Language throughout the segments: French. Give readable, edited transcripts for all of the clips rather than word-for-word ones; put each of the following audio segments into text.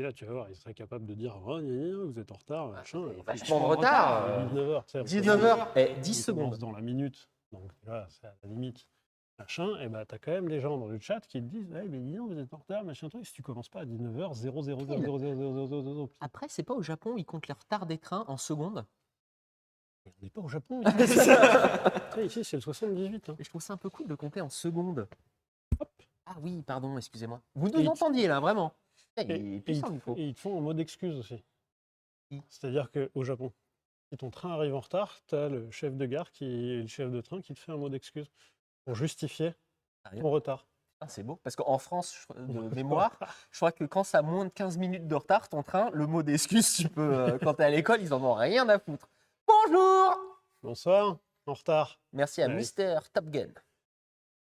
Puis là, tu vas voir, il serait capable de dire oh, gna, gna, vous êtes en retard, machin. Vachement de retard. 19h. 19h et 10 On commence secondes. dans la minute. Donc là, c'est à la limite. Machin, et bah, tu as quand même des gens dans le chat qui te disent hey, mais dis donc, vous êtes en retard, machin truc. Si tu commences pas à 19h, 0,0000000. Après, c'est pas au Japon, ils comptent les retards des trains en secondes. On n'est pas au Japon. Ici, c'est le 78. Hein. Et je trouve ça un peu cool de compter en secondes. Ah oui, pardon, excusez-moi. Vous Et nous entendiez là, vraiment. Il est Et puissant, il faut. ils te font en mode excuse aussi. Oui. C'est-à-dire qu'au Japon, si ton train arrive en retard, tu as le chef de gare et le chef de train qui te fait un mot d'excuse pour justifier ton retard. Ah, c'est beau. Parce qu'en France, de mémoire, je crois que quand ça a moins de 15 minutes de retard, ton train, le mot d'excuse, tu peux. Quand tu es à l'école, ils en ont rien à foutre. Bonjour. Bonsoir, en retard. Merci à Ouais. Mister Top Gun.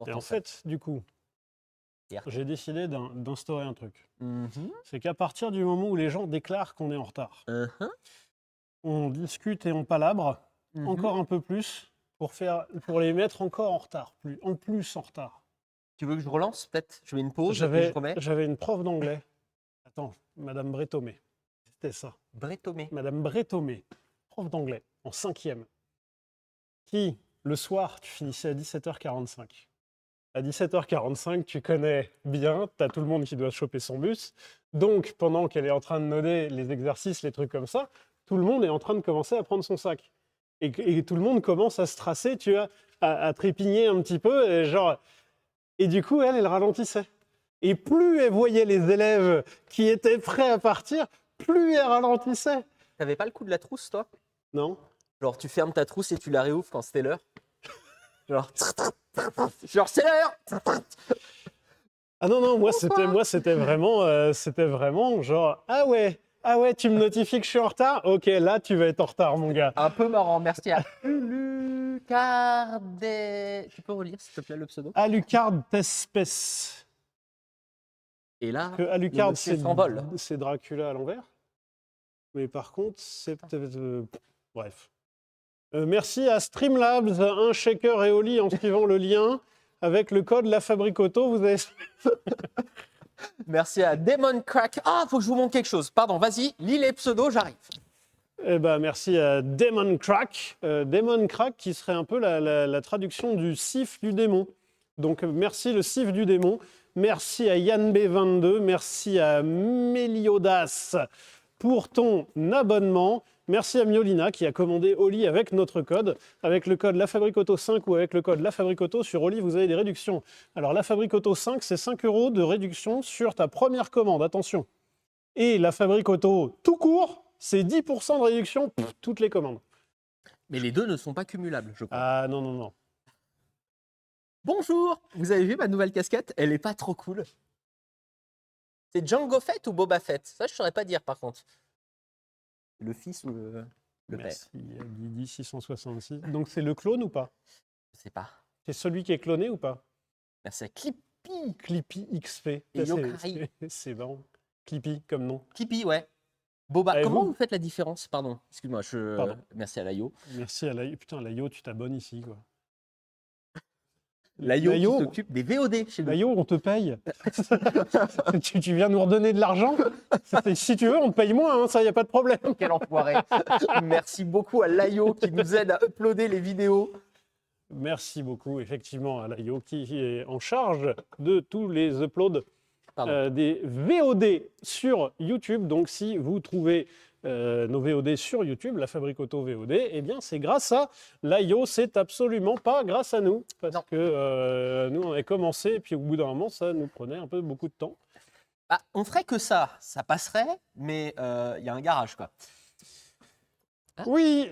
Et en fait, du coup, j'ai décidé d'instaurer un truc. C'est qu'à partir du moment où les gens déclarent qu'on est en retard, on discute et on palabre encore un peu plus pour les mettre encore en retard, en plus en retard. Tu veux que je relance peut-être? Je mets une pause et je remets. J'avais une prof d'anglais. Attends, Madame Bretomé. C'était ça. Bretomé. Madame Bretomé, prof d'anglais, en 5e, qui, le soir, tu finissais à 17h45. À 17h45, tu connais bien, tu as tout le monde qui doit choper son bus. Donc, pendant qu'elle est en train de noter les exercices, les trucs comme ça, tout le monde est en train de commencer à prendre son sac. Et tout le monde commence à se tracer, tu vois, à trépigner un petit peu, et du coup, elle ralentissait. Et plus elle voyait les élèves qui étaient prêts à partir, plus elle ralentissait. T'avais pas le coup de la trousse, toi? Non. Genre, tu fermes ta trousse et tu la réouvres quand c'était l'heure? Genre, c'est l'heure! Ah non, moi c'était vraiment genre ah ouais, tu me notifies que je suis en retard? Ok, là tu vas être en retard, mon gars. Un peu marrant, merci à Lucarde. Tu peux relire, s'il te plaît, le pseudo? Alucard Tespes. Et là, Que Alucard, s'envole. c'est Dracula à l'envers. Mais par contre, c'est peut-être. Bref. Merci à Streamlabs, un shaker et Oli en suivant le lien. Avec le code LaFabricoto, vous avez. Merci à Demon Crack. Ah, faut que je vous montre quelque chose. Pardon, vas-y, lis les pseudos, j'arrive. Eh ben, merci à Demon Crack. Demon Crack qui serait un peu la traduction du sif du démon. Donc merci le sif du démon. Merci à Yann B22. Merci à Meliodas pour ton abonnement. Merci à Miolina qui a commandé Oli avec notre code. Avec le code LaFabricoto5 ou avec le code LaFabricoto sur Oli, vous avez des réductions. Alors LaFabricoto5, c'est 5 € de réduction sur ta première commande. Attention. Et LaFabricoto tout court, c'est 10% de réduction, toutes les commandes. Mais les deux ne sont pas cumulables, je crois. Ah non. Bonjour, vous avez vu ma nouvelle casquette? Elle est pas trop cool. C'est Django Fett ou Boba Fett? Ça, je saurais pas dire par contre. Le fils ou le père? Merci, Guidi 666. Donc c'est le clone ou pas? Je sais pas. C'est celui qui est cloné ou pas? Merci à Clippy. Clippy XP. Et Yokari. C'est marrant. Clippy comme nom. Clippy, ouais. Boba, Allez, comment vous vous faites la différence? Pardon, excuse-moi, Pardon. Merci à Layo. Merci à Layo. Putain, Layo, tu t'abonnes ici, quoi. Layo qui s'occupe des VOD chez nous. Layo, on te paye. tu viens nous redonner de l'argent? Si tu veux, on te paye moins, hein, ça, il n'y a pas de problème. Quel enfoiré. Merci beaucoup à Layo qui nous aide à uploader les vidéos. Merci beaucoup, effectivement, à Layo qui est en charge de tous les uploads des VOD sur YouTube. Donc, si vous trouvez nos VOD sur YouTube, la Fabricoto VOD, eh bien, c'est grâce à Layo, c'est absolument pas grâce à nous. Parce que nous, on avait commencé, et puis au bout d'un moment, ça nous prenait un peu beaucoup de temps. Bah, on ferait que ça passerait, mais il y a un garage, quoi. Hein? Oui,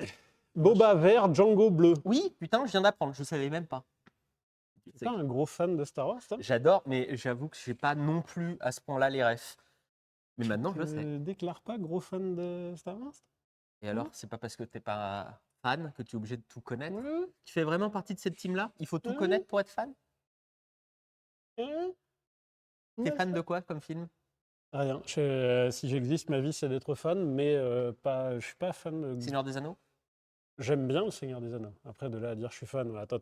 Boba vert, Django bleu. Oui, putain, je viens d'apprendre, je savais même pas. Tu es pas un gros fan de Star Wars, toi? J'adore, mais j'avoue que je n'ai pas non plus à ce point-là les refs. Mais maintenant, je le sais. Tu déclares pas gros fan de Star Wars? Et alors, c'est pas parce que tu n'es pas fan que tu es obligé de tout connaître? Tu fais vraiment partie de cette team-là? Il faut tout connaître pour être fan? Tu es fan de quoi comme film? Rien. Si j'existe, ma vie, c'est d'être fan, mais je suis pas fan de... Seigneur des Anneaux? J'aime bien le Seigneur des Anneaux. Après, de là à dire je suis fan, attends.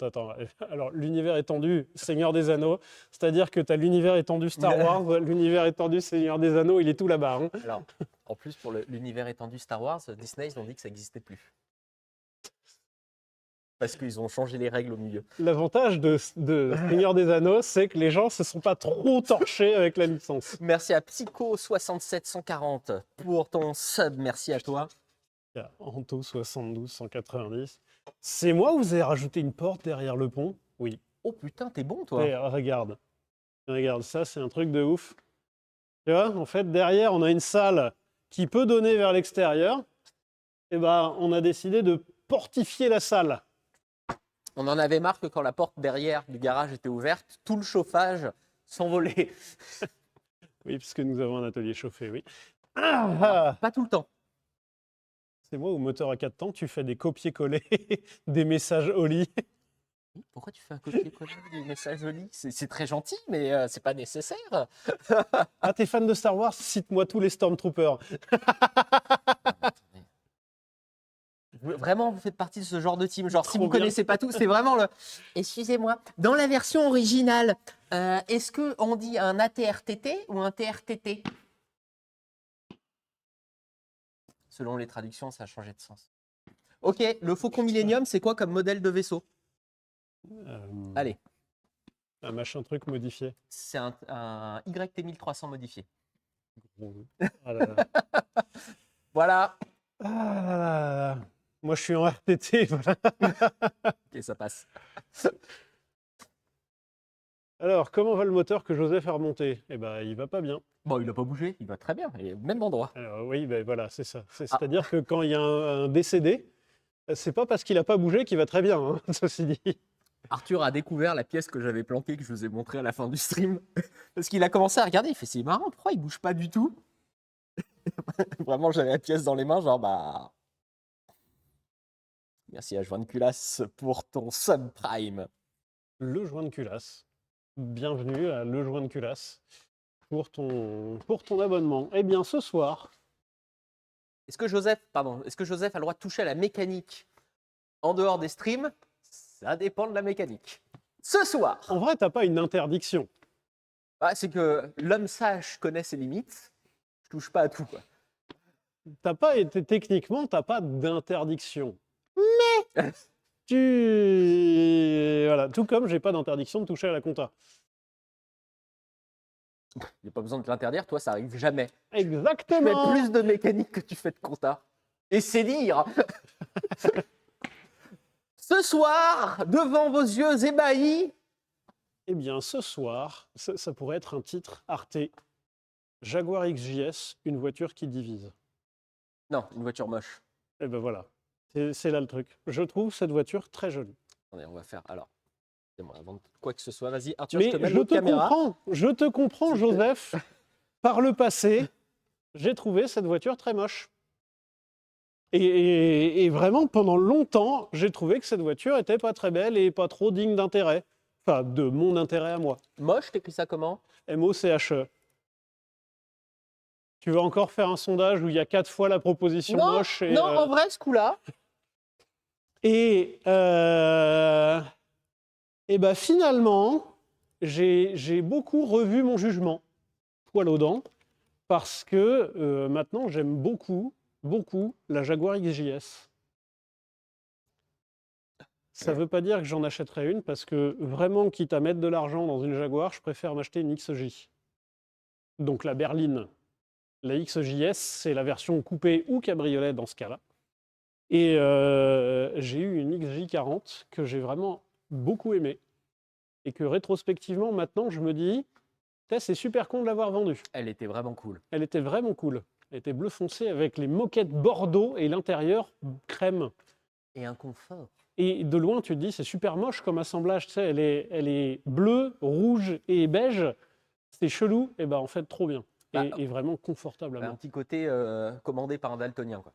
Alors, l'univers étendu Seigneur des Anneaux, c'est-à-dire que tu as l'univers étendu Star Wars, l'univers étendu Seigneur des Anneaux, il est tout là-bas. Hein. Alors, en plus, pour l'univers étendu Star Wars, Disney, ils ont dit que ça n'existait plus. Parce qu'ils ont changé les règles au milieu. L'avantage de Seigneur des Anneaux, c'est que les gens ne se sont pas trop torchés avec la licence. Merci à Psycho67140 pour ton sub. Merci à toi. Il y a Anto 72 190. C'est moi ou vous avez rajouté une porte derrière le pont? Oui. Oh putain, t'es bon, toi. Et regarde, ça c'est un truc de ouf. Tu vois, en fait, derrière, on a une salle qui peut donner vers l'extérieur. Et ben, on a décidé de portifier la salle. On en avait marre que quand la porte derrière du garage était ouverte, tout le chauffage s'envolait. Oui, puisque nous avons un atelier chauffé, oui. Pas tout le temps. C'est moi au moteur à 4 temps, tu fais des copier-coller des messages Oli. Pourquoi tu fais un copier-coller du message Oli? C'est très gentil, mais c'est pas nécessaire. Ah, t'es fan de Star Wars? Cite-moi tous les Stormtroopers. Vraiment, vous faites partie de ce genre de team. Genre, si Trop vous bien. connaissez pas tout, c'est vraiment le. Excusez-moi. Dans la version originale, est-ce que on dit un ATRTT ou un TRTT? Selon les traductions, ça a changé de sens. Ok, le Faucon Millennium, c'est quoi comme modèle de vaisseau? Allez, Un machin truc modifié. c'est un YT1300 modifié. Ah là là. Voilà. Ah là là. Moi, je suis en RTT. Voilà. Ok, ça passe. Alors, comment va le moteur que Joseph a remonté? Eh ben, il va pas bien. Bon, il n'a pas bougé, il va très bien, il est au même endroit. Alors, oui, ben voilà, c'est ça. C'est-à-dire que quand il y a un décédé, c'est pas parce qu'il a pas bougé qu'il va très bien, hein, ceci dit. Arthur a découvert la pièce que j'avais planquée, que je vous ai montrée à la fin du stream. Parce qu'il a commencé à regarder, il fait c'est marrant, pourquoi il bouge pas du tout? Vraiment, j'avais la pièce dans les mains, genre bah. Merci à Joan de Culasse pour ton subprime. Le joint de culasse. Bienvenue à Le Joint de Culasse pour ton abonnement. Eh bien, ce soir, Est-ce que Joseph a le droit de toucher à la mécanique en dehors des streams? Ça dépend de la mécanique. Ce soir, en vrai, t'as pas une interdiction. c'est que l'homme sage connaît ses limites. Je touche pas à tout, quoi. Techniquement, t'as pas d'interdiction. Mais voilà, tout comme j'ai pas d'interdiction de toucher à la compta. Il n'y a pas besoin de l'interdire, toi, ça arrive jamais. Tu fais Exactement. plus de mécanique que tu fais de compta. Et c'est dire. Ce soir, devant vos yeux ébahis. Eh bien, ce soir, ça pourrait être un titre Arte. Jaguar XJS, une voiture qui divise. Non, une voiture moche. Eh ben voilà, c'est là le truc. Je trouve cette voiture très jolie. Attendez, on va faire. Alors, excusez-moi, avant de quoi que ce soit, vas-y, Arthur, Mais je te mets l'autre caméra. je te comprends, Joseph. Par le passé, j'ai trouvé cette voiture très moche. Et vraiment, pendant longtemps, j'ai trouvé que cette voiture était pas très belle et pas trop digne d'intérêt. Enfin, de mon intérêt à moi. Moche, t'écris ça comment? MOCHE. Tu vas encore faire un sondage où il y a 4 fois la proposition Non, moche et, non, en vrai, ce coup-là. Et ben finalement, j'ai beaucoup revu mon jugement, poil aux dents, parce que maintenant j'aime beaucoup la Jaguar XJS. Ça ne veut pas dire que j'en achèterai une, parce que vraiment, quitte à mettre de l'argent dans une Jaguar, je préfère m'acheter une XJ. Donc la berline. La XJS, c'est la version coupée ou cabriolet dans ce cas-là. Et j'ai eu une XJ40 que j'ai vraiment beaucoup aimée. Et que rétrospectivement, maintenant, je me dis, c'est super con de l'avoir vendue. Elle était vraiment cool. Elle était vraiment cool. Elle était bleu foncé avec les moquettes bordeaux et l'intérieur crème. Et un confort. Et de loin, tu te dis, c'est super moche comme assemblage. Tu sais, elle est bleue, rouge et beige. C'est chelou. Et ben en fait, trop bien. Et vraiment confortable à Un main. petit côté commandé par un daltonien, quoi.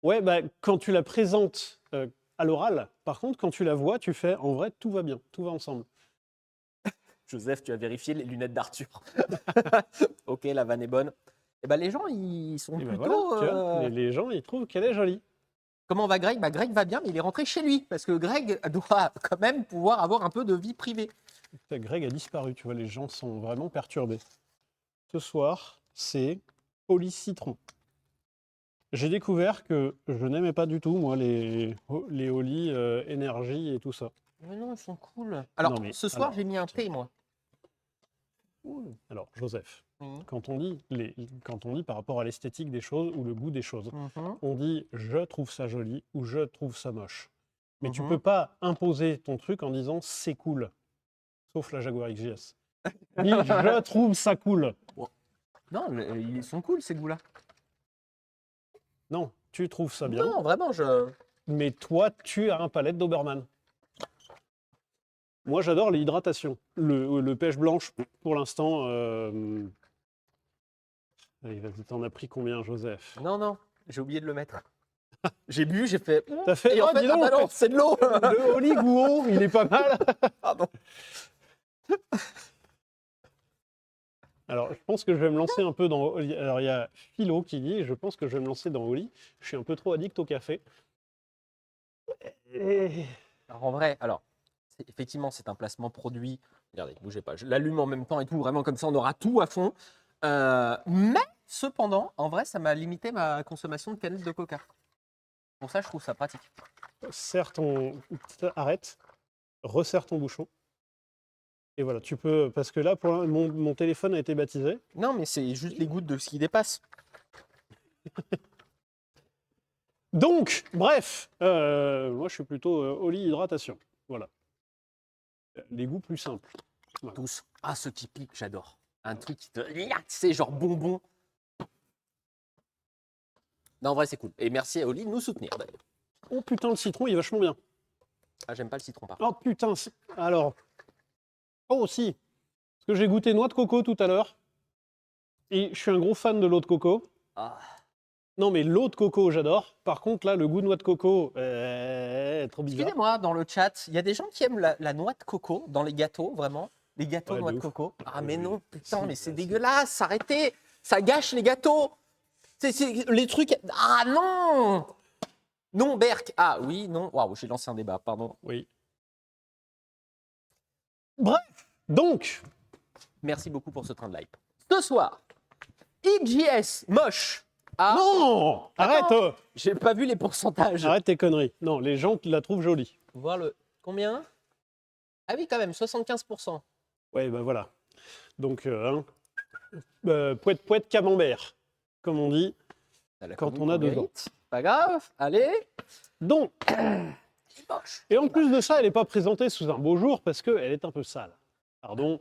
Ouais, bah, quand tu la présentes à l'oral, par contre, quand tu la vois, tu fais, en vrai, tout va bien, tout va ensemble. Joseph, tu as vérifié les lunettes d'Arthur. Ok, la vanne est bonne. Et ben les gens, ils sont Et ben plutôt. voilà, tu vois, les gens, ils trouvent qu'elle est jolie. Comment va Greg? Bah, Greg va bien, mais il est rentré chez lui, parce que Greg doit quand même pouvoir avoir un peu de vie privée. Greg a disparu, tu vois, les gens sont vraiment perturbés. Ce soir, c'est Oli Citron. J'ai découvert que je n'aimais pas du tout, moi, les Oli énergie et tout ça. Mais non, ils sont cool. Alors, Non, mais ce soir, alors, j'ai mis un thé, moi. Alors, Joseph, Mhm. quand on dit par rapport à l'esthétique des choses ou le goût des choses, Mhm. on dit je trouve ça joli ou je trouve ça moche. Mais tu Mhm. peux pas imposer ton truc en disant c'est cool. Sauf la Jaguar XJS. Dis je trouve ça cool. Non, ils sont cool, ces goûts-là. Non, tu trouves ça bien. Non, vraiment, je... Mais toi, tu as un palette Doberman. Moi, j'adore l'hydratation. Le pêche blanche, pour l'instant. Allez, vas-y, t'en as pris combien, Joseph? Non, non, j'ai oublié de le mettre. J'ai bu, j'ai fait... T'as fait. Et en Oh, fait, dis ah donc, bah non, c'est de l'eau. le Oli Gouon, il est pas mal. Pardon. Alors, je pense que je vais me lancer un peu dans Oli. Alors, il y a Philo qui dit je pense que je vais me lancer dans Oli. Je suis un peu trop addict au café. Et- Alors, en vrai, alors, effectivement, c'est un placement produit. Regardez, bougez pas. Je l'allume en même temps et tout, vraiment comme ça, on aura tout à fond. Mais, cependant, en vrai, ça m'a limité ma consommation de canettes de coca. Pour ça, je trouve ça pratique. Serre ton. Arrête. Resserre ton bouchon. Et voilà, tu peux. Parce que là, mon téléphone a été baptisé. Non, mais c'est juste les gouttes de ce qui dépasse. Donc, bref, moi je suis plutôt Oli hydratation. Voilà. Les goûts plus simples. Tous. Ah, ce qui pique, j'adore. Un truc qui te... C'est genre bonbon. Non, en vrai, c'est cool. Et merci à Oli de nous soutenir, d'ailleurs. Oh putain, le citron, il est vachement bien. Ah, j'aime pas le citron, par Oh putain, alors. Oh, si. Parce que j'ai goûté noix de coco tout à l'heure. Et je suis un gros fan de l'eau de coco. Ah. Non, mais l'eau de coco, j'adore. Par contre, là, le goût de noix de coco, trop bizarre. Excusez-moi, dans le chat, il y a des gens qui aiment la noix de coco dans les gâteaux, vraiment. Les gâteaux Ouais, noix de de ouf. coco. Ah, Oui, mais oui. non, putain, Si, mais c'est si. dégueulasse. Arrêtez. Ça gâche les gâteaux. Les trucs. Ah non. Non, Berk. Ah oui, non. Waouh, j'ai lancé un débat, pardon. Oui. Bref, donc, Merci beaucoup pour ce train de live. Ce soir, XJS moche. Ah, non, arrête, Attends. J'ai pas vu les pourcentages. arrête tes conneries. Non, les gens la trouvent jolie. Voir le. Combien? Ah oui, quand même, 75%. Ouais, ben voilà. Donc, poète, poète, camembert, comme on dit. Quand on a 2 ans. Pas grave, allez. Donc, C'est moche. et en plus de ça, elle n'est pas présentée sous un beau jour parce qu'elle est un peu sale. Pardon.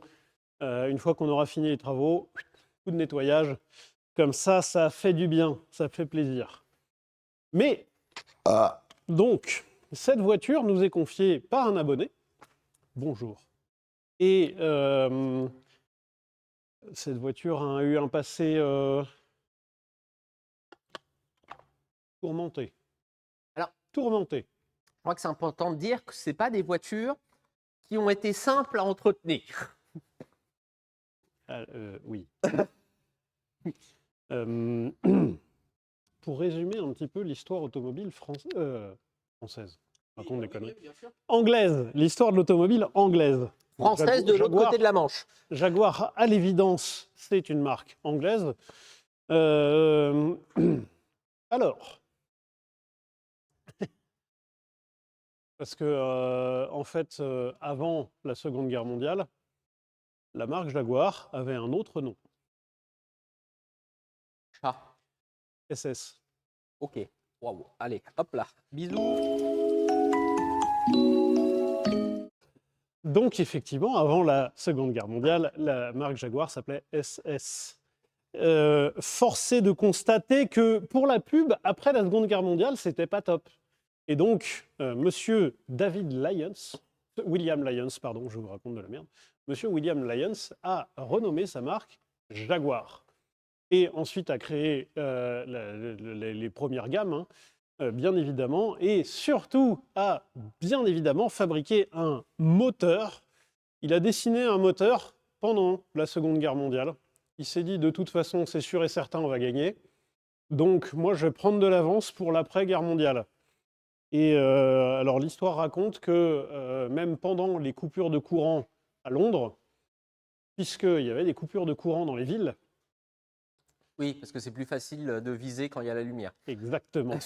Une fois qu'on aura fini les travaux, coup de nettoyage. Comme ça fait du bien, ça fait plaisir. Mais, donc, cette voiture nous est confiée par un abonné. Bonjour. Et cette voiture a eu un passé tourmenté. Alors, tourmenté. Je crois que c'est important de dire que ce pas des voitures qui ont été simples à entretenir. Oui. Pour résumer un petit peu l'histoire automobile française. Raconte des conneries. bien sûr. Anglaise, l'histoire de l'automobile anglaise. Française de l'autre côté de la Manche. Jaguar, à l'évidence, c'est une marque anglaise. Alors, parce que, en fait, avant la Seconde Guerre mondiale, la marque Jaguar avait un autre nom, Ah, SS. ok. Waouh. Allez, hop là. Bisous. Donc, effectivement, avant la Seconde Guerre mondiale, la marque Jaguar s'appelait SS. Force est de constater que pour la pub, après la Seconde Guerre mondiale, c'était pas top. Et donc, monsieur William Lyons, pardon, je vous raconte de la merde, monsieur William Lyons a renommé sa marque Jaguar. Et ensuite a créé les premières gammes, hein, bien évidemment, et surtout a bien évidemment fabriqué un moteur. Il a dessiné un moteur pendant la Seconde Guerre mondiale. Il s'est dit, de toute façon, c'est sûr et certain, on va gagner. Donc, moi, je vais prendre de l'avance pour l'après-guerre mondiale. Et alors l'histoire raconte que même pendant les coupures de courant à Londres, puisqu'il y avait des coupures de courant dans les villes, Oui, parce que c'est plus facile de viser quand il y a la lumière. exactement.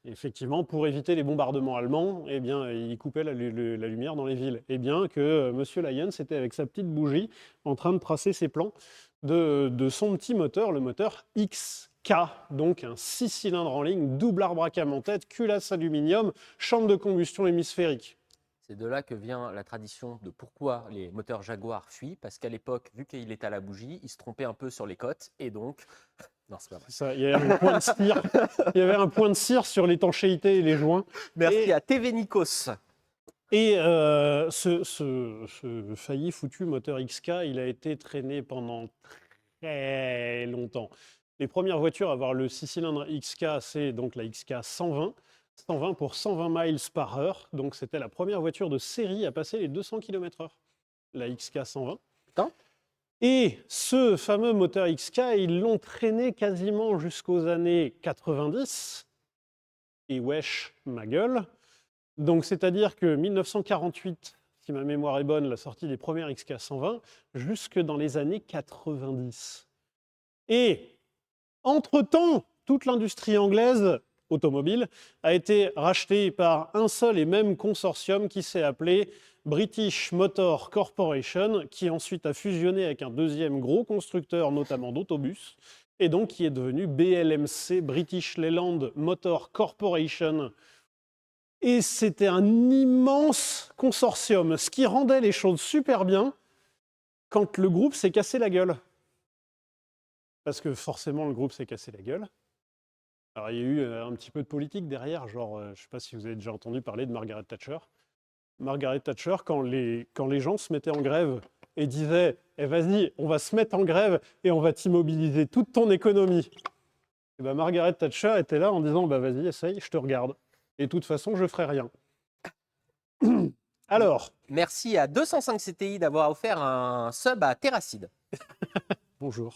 Effectivement, pour éviter les bombardements allemands, eh bien, ils coupaient la lumière dans les villes. Et bien que Monsieur Lyons était avec sa petite bougie en train de tracer ses plans de son petit moteur, le moteur XK, donc un 6 cylindres en ligne, double arbre à cam en tête, culasse aluminium, chambre de combustion hémisphérique. C'est de là que vient la tradition de pourquoi les moteurs Jaguar fuient, parce qu'à l'époque, vu qu'il était à la bougie, il se trompait un peu sur les cotes, et donc... Non, c'est pas vrai. Ça, il y avait un point de cire, il y avait un point de cire sur l'étanchéité et les joints. Merci Et- à TV Nikos. Et ce failli foutu moteur XK, il a été traîné pendant très longtemps. Les premières voitures à avoir le 6 cylindres XK, c'est donc la XK 120. 120 pour 120 miles par heure. Donc c'était la première voiture de série à passer les 200 km/h, la XK 120. Putain. Et ce fameux moteur XK, ils l'ont traîné quasiment jusqu'aux années 90. Et wesh, ma gueule. Donc, c'est-à-dire que 1948, si ma mémoire est bonne, la sortie des premières XK 120, jusque dans les années 90. Et, entre-temps, toute l'industrie anglaise automobile a été rachetée par un seul et même consortium qui s'est appelé British Motor Corporation, qui ensuite a fusionné avec un deuxième gros constructeur, notamment d'autobus, et donc qui est devenu BLMC, British Leyland Motor Corporation. Et c'était un immense consortium, ce qui rendait les choses super bien quand le groupe s'est cassé la gueule. Parce que forcément, le groupe s'est cassé la gueule. Alors, il y a eu un petit peu de politique derrière, genre, je ne sais pas si vous avez déjà entendu parler de Margaret Thatcher. Margaret Thatcher, quand les gens se mettaient en grève et disaient eh, vas-y, on va se mettre en grève et on va t'immobiliser toute ton économie. Et ben, Margaret Thatcher était là en disant bah, vas-y, essaye, je te regarde. Et de toute façon, je ne ferai rien. Alors, Merci à 205 CTI d'avoir offert un sub à Terracide. bonjour.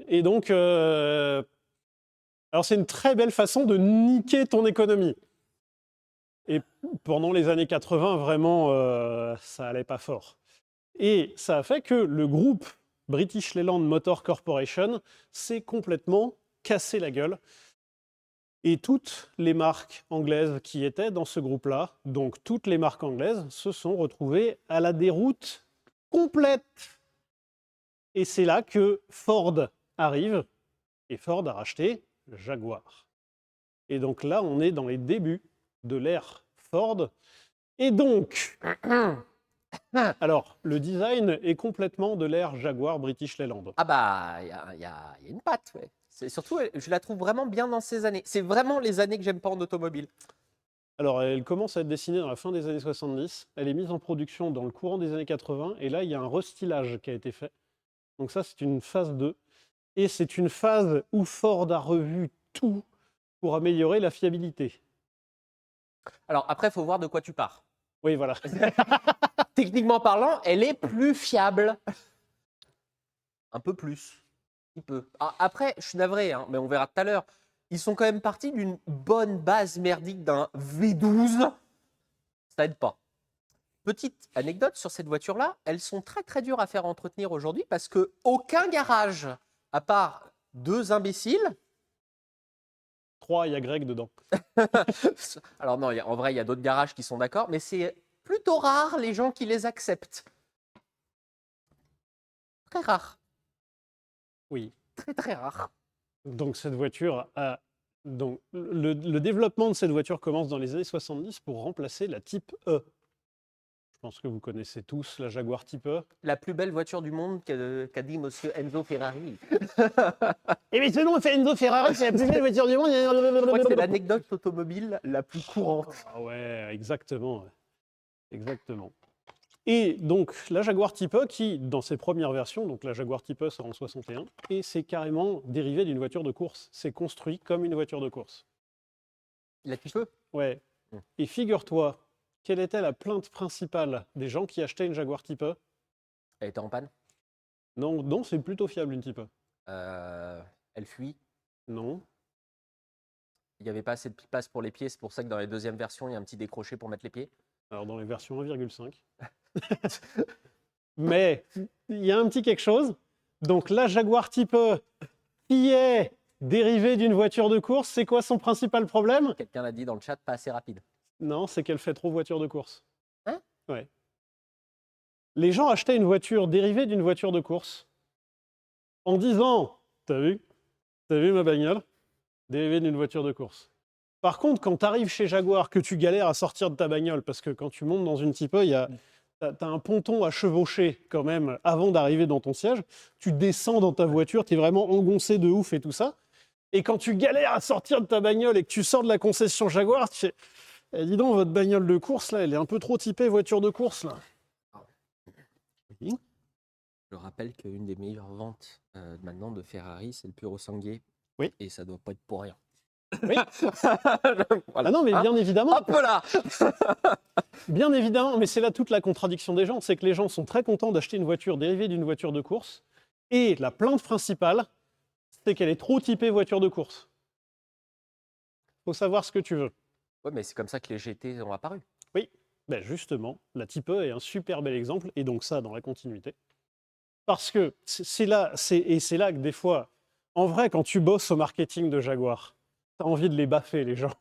Et donc, alors c'est une très belle façon de niquer ton économie. Et pendant les années 80, vraiment, ça allait pas fort. Et ça a fait que le groupe British Leyland Motor Corporation s'est complètement cassé la gueule. Et toutes les marques anglaises qui étaient dans ce groupe-là, donc toutes les marques anglaises, se sont retrouvées à la déroute complète. Et c'est là que Ford arrive, et Ford a racheté Jaguar. Et donc là, on est dans les débuts de l'ère Ford. Et donc, alors, le design est complètement de l'ère Jaguar British Leyland. Ah bah, il y a une patte, ouais. Surtout, je la trouve vraiment bien dans ces années. C'est vraiment les années que j'aime pas en automobile. Alors, elle commence à être dessinée dans la fin des années 70. Elle est mise en production dans le courant des années 80. Et là, il y a un restylage qui a été fait. Donc ça, c'est une phase 2. Et c'est une phase où Ford a revu tout pour améliorer la fiabilité. Alors après, il faut voir de quoi tu pars. Oui, voilà. Techniquement parlant, elle est plus fiable. Un peu plus. Un peu. Ah, après, je suis navré, hein, mais on verra tout à l'heure. Ils sont quand même partis d'une bonne base merdique d'un V12. Ça aide pas. Petite anecdote sur cette voiture-là, elles sont très très dures à faire entretenir aujourd'hui parce que aucun garage, à part deux imbéciles. 3, il y a Greg dedans. Alors non, en vrai, il y a d'autres garages qui sont d'accord, mais c'est plutôt rare les gens qui les acceptent. Très rare. Oui. Très très rare. Donc cette voiture a... Donc, le développement de cette voiture commence dans les années 70 pour remplacer la Type E. Je pense que vous connaissez tous la Jaguar Type E. La plus belle voiture du monde qu'a dit monsieur Enzo Ferrari. Et mais selon Enzo Ferrari, c'est la plus belle voiture du monde. Je crois que c'est l'anecdote automobile la plus courante. Ah ouais, exactement. Exactement. Et donc la Jaguar Type E qui, dans ses premières versions, donc la Jaguar Type E sort en 61, et c'est carrément dérivé d'une voiture de course. C'est construit comme une voiture de course. La Type E. Ouais. Et figure-toi, quelle était la plainte principale des gens qui achetaient une Jaguar Type E? Elle était en panne. Non, non, c'est plutôt fiable une Type E. Elle fuit. Non. Il n'y avait pas assez de place pour les pieds, c'est pour ça que dans les deuxièmes versions, il y a un petit décroché pour mettre les pieds. Alors, dans les versions 1,5. Mais il y a un petit quelque chose. Donc, la Jaguar Type E, qui est dérivée d'une voiture de course, c'est quoi son principal problème? Quelqu'un l'a dit dans le chat, pas assez rapide. Non, c'est qu'elle fait trop voiture de course. Hein? Ouais. Les gens achetaient une voiture dérivée d'une voiture de course en disant, t'as vu ma bagnole? Dérivée d'une voiture de course. Par contre, quand tu arrives chez Jaguar, que tu galères à sortir de ta bagnole, parce que quand tu montes dans une Type E, t'as un ponton à chevaucher quand même avant d'arriver dans ton siège, tu descends dans ta voiture, tu es vraiment engoncé de ouf et tout ça. Et quand tu galères à sortir de ta bagnole et que tu sors de la concession Jaguar, tu fais eh, dis donc, votre bagnole de course, là, elle est un peu trop typée voiture de course, là. Oui. Je rappelle qu'une des meilleures ventes maintenant de Ferrari, c'est le Purosangue. Oui. Et ça doit pas être pour rien. Oui. Voilà. Ah non, mais Hein, bien évidemment. hop là. Bien évidemment, mais c'est là toute la contradiction des gens, c'est que les gens sont très contents d'acheter une voiture dérivée d'une voiture de course, et la plainte principale, c'est qu'elle est trop typée voiture de course. Faut savoir ce que tu veux. Ouais, mais c'est comme ça que les GT ont apparu. Oui, ben justement, la Type E est un super bel exemple, et donc ça, dans la continuité. Parce que c'est là que des fois, en vrai, quand tu bosses au marketing de Jaguar, tu as envie de les baffer, les gens.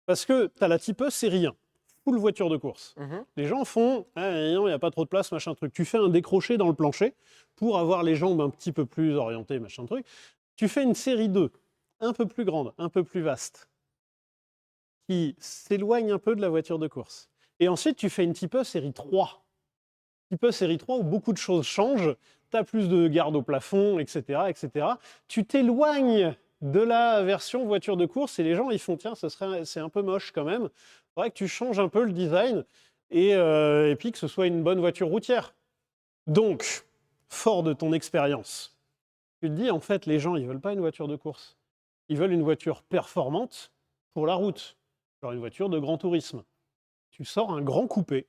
Parce que tu as la Type E série 1, full voiture de course. Les gens font ah, non, il n'y a pas trop de place, machin truc. Tu fais un décroché dans le plancher pour avoir les jambes un petit peu plus orientées, machin truc. Tu fais une série 2, un peu plus grande, un peu plus vaste, qui s'éloigne un peu de la voiture de course. Et ensuite, tu fais une Type E série 3. Type E série 3 où beaucoup de choses changent. Tu as plus de garde au plafond, etc., etc. Tu t'éloignes de la version voiture de course et les gens, ils font tiens, c'est un peu moche quand même. Il faudrait que tu changes un peu le design et puis que ce soit une bonne voiture routière. Donc, fort de ton expérience, tu te dis en fait, les gens, ils veulent pas une voiture de course. Ils veulent une voiture performante pour la route, genre une voiture de grand tourisme. Tu sors un grand coupé,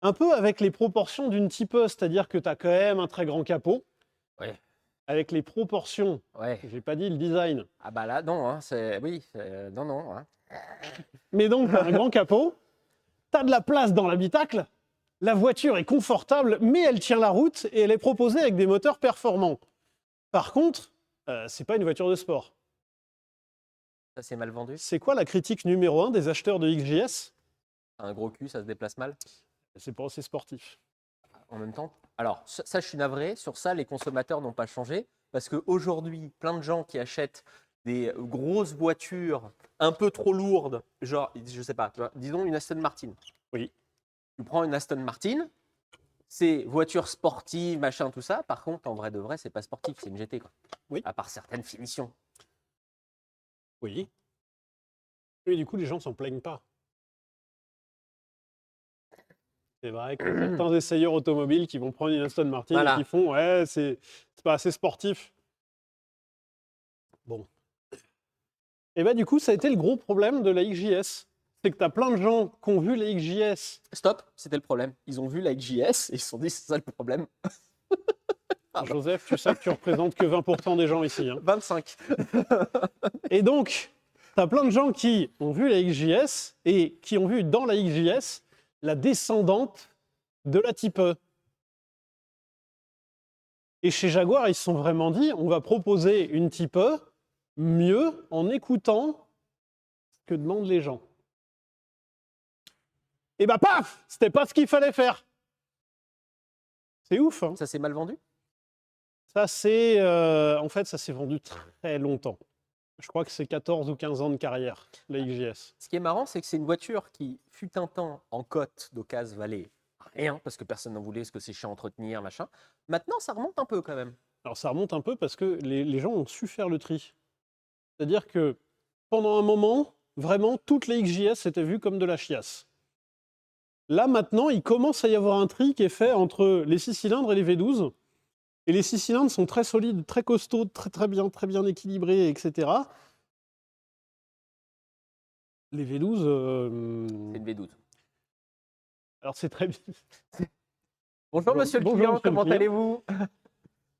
un peu avec les proportions d'une Type E, c'est-à-dire que tu as quand même un très grand capot. Ouais. Avec les proportions. Ouais. J'ai pas dit le design. Ah bah là, non, hein, non. Hein. Mais donc, tu as un grand capot, tu as de la place dans l'habitacle, la voiture est confortable, mais elle tient la route et elle est proposée avec des moteurs performants. Par contre, c'est pas une voiture de sport. Ça, c'est mal vendu. C'est quoi la critique numéro 1 des acheteurs de XJS? Un gros cul, ça se déplace mal. C'est pas assez sportif. En même temps, alors ça, je suis navré. Sur ça, les consommateurs n'ont pas changé parce qu'aujourd'hui, plein de gens qui achètent des grosses voitures un peu trop lourdes, genre, je sais pas, tu vois, disons une Aston Martin. Oui. Tu prends une Aston Martin, c'est voiture sportive, machin, tout ça. Par contre, en vrai de vrai, c'est pas sportif, c'est une GT, quoi. Oui. À part certaines finitions. Oui. Et du coup, les gens ne s'en plaignent pas. C'est vrai que certains essayeurs automobiles qui vont prendre une Aston Martin Voilà. et qui font ouais, c'est pas assez sportif. Bon. Et bah du coup, ça a été le gros problème de la XJS. C'est que tu as plein de gens qui ont vu la XJS. Stop, c'était le problème. Ils ont vu la XJS et ils se sont dit c'est ça le problème. Joseph, tu sais que tu représentes que 20% des gens ici. Hein. 25. Et donc, tu as plein de gens qui ont vu la XJS et qui ont vu dans la XJS la descendante de la Type E. Et chez Jaguar, ils se sont vraiment dit, on va proposer une Type E mieux en écoutant ce que demandent les gens. Et bah paf, c'était pas ce qu'il fallait faire. C'est ouf. Hein. Ça s'est mal vendu? Ça, c'est en fait, ça s'est vendu très longtemps. Je crois que c'est 14 ou 15 ans de carrière, la XJS. Ce qui est marrant, c'est que c'est une voiture qui fut un temps en cote d'occasion valait rien parce que personne n'en voulait, parce que c'est chiant à entretenir, machin. Maintenant, ça remonte un peu quand même. Alors ça remonte un peu parce que les gens ont su faire le tri. C'est-à-dire que pendant un moment, vraiment, toutes les XJS étaient vues comme de la chiasse. Là, maintenant, il commence à y avoir un tri qui est fait entre les 6 cylindres et les V12. Et les 6 cylindres sont très solides, très costauds, très bien équilibrés, etc. Les V12... C'est une V12. Alors c'est très bien. Bonjour monsieur le Bonjour, client, monsieur le comment client. allez-vous?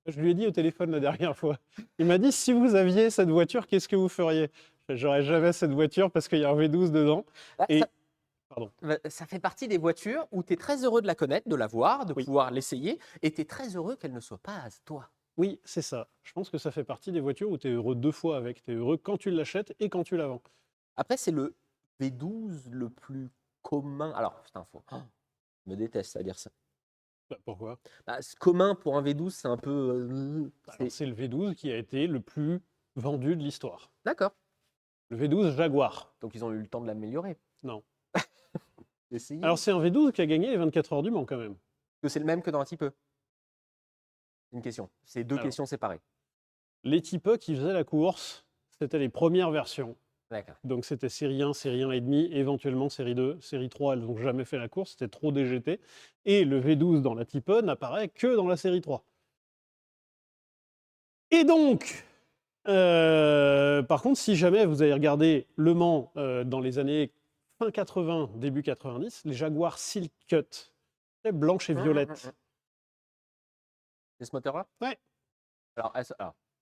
Je lui ai dit au téléphone la dernière fois. Il m'a dit, si vous aviez cette voiture, qu'est-ce que vous feriez? J'aurais jamais cette voiture parce qu'il y a un V12 dedans. Bah, Et ça, pardon. ça fait partie des voitures où tu es très heureux de la connaître, de la voir, de Oui. pouvoir l'essayer, et tu es très heureux qu'elle ne soit pas à toi. Oui, c'est ça. Je pense que ça fait partie des voitures où tu es heureux 2 fois avec. Tu es heureux quand tu l'achètes et quand tu la vends. Après, c'est le V12 le plus commun. Alors, putain, je me déteste à dire ça. Bah, pourquoi? Bah, commun pour un V12, c'est un peu. Alors, c'est le V12 qui a été le plus vendu de l'histoire. D'accord. Le V12 Jaguar. Donc, ils ont eu le temps de l'améliorer. Non. D'essayer. Alors, c'est un V12 qui a gagné les 24 heures du Mans quand même. Que c'est le même que dans un petit peu. C'est une question. C'est deux Alors. questions séparées. Les types qui faisaient la course, c'était les premières versions. D'accord. Donc c'était série 1, série 1,5, éventuellement série 2, série 3, elles n'ont jamais fait la course, c'était trop DGT. Et le V12 dans la Type E n'apparaît que dans la série 3. Et donc, par contre, si jamais vous avez regardé Le Mans dans les années fin 80, début 90, les Jaguar Silk Cut, blanche et violette. C'est ce moteur-là? Ouais. Alors,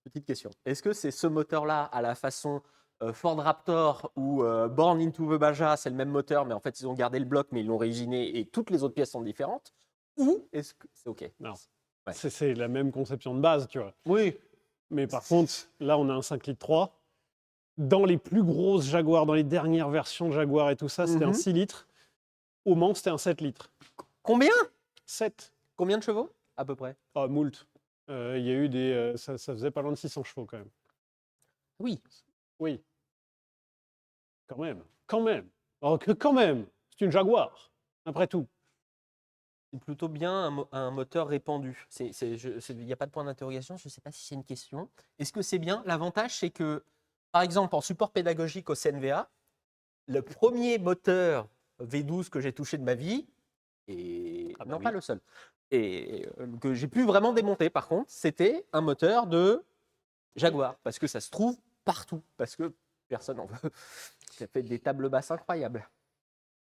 petite question. Est-ce que c'est ce moteur-là à la façon Ford Raptor ou Born into the Baja, c'est le même moteur, mais en fait, ils ont gardé le bloc, mais ils l'ont réusiné et toutes les autres pièces sont différentes? Ou est-ce que c'est OK? Non. Ouais. C'est la même conception de base, tu vois. Oui. Mais par contre, là, on a un 5 litres 3. Dans les plus grosses Jaguar, dans les dernières versions de Jaguar et tout ça, c'était un 6 litres. Au Mans, c'était un 7 litres. Combien? 7. Combien de chevaux, à peu près? Ah, moult. Il y a eu des... ça faisait pas loin de 600 chevaux, quand même. Oui. Oui. Quand même. Quand même. Alors que quand même, c'est une Jaguar, après tout. C'est plutôt bien un moteur répandu. Il n'y a pas de point d'interrogation, je ne sais pas si c'est une question. Est-ce que c'est bien? L'avantage, c'est que, par exemple, en support pédagogique au CNVA, le premier moteur V12 que j'ai touché de ma vie, et Ah bah non oui. pas le seul, et que j'ai pu vraiment démonter par contre, c'était un moteur de Jaguar, parce que ça se trouve partout, parce que personne n'en veut. Ça fait des tables basses incroyables.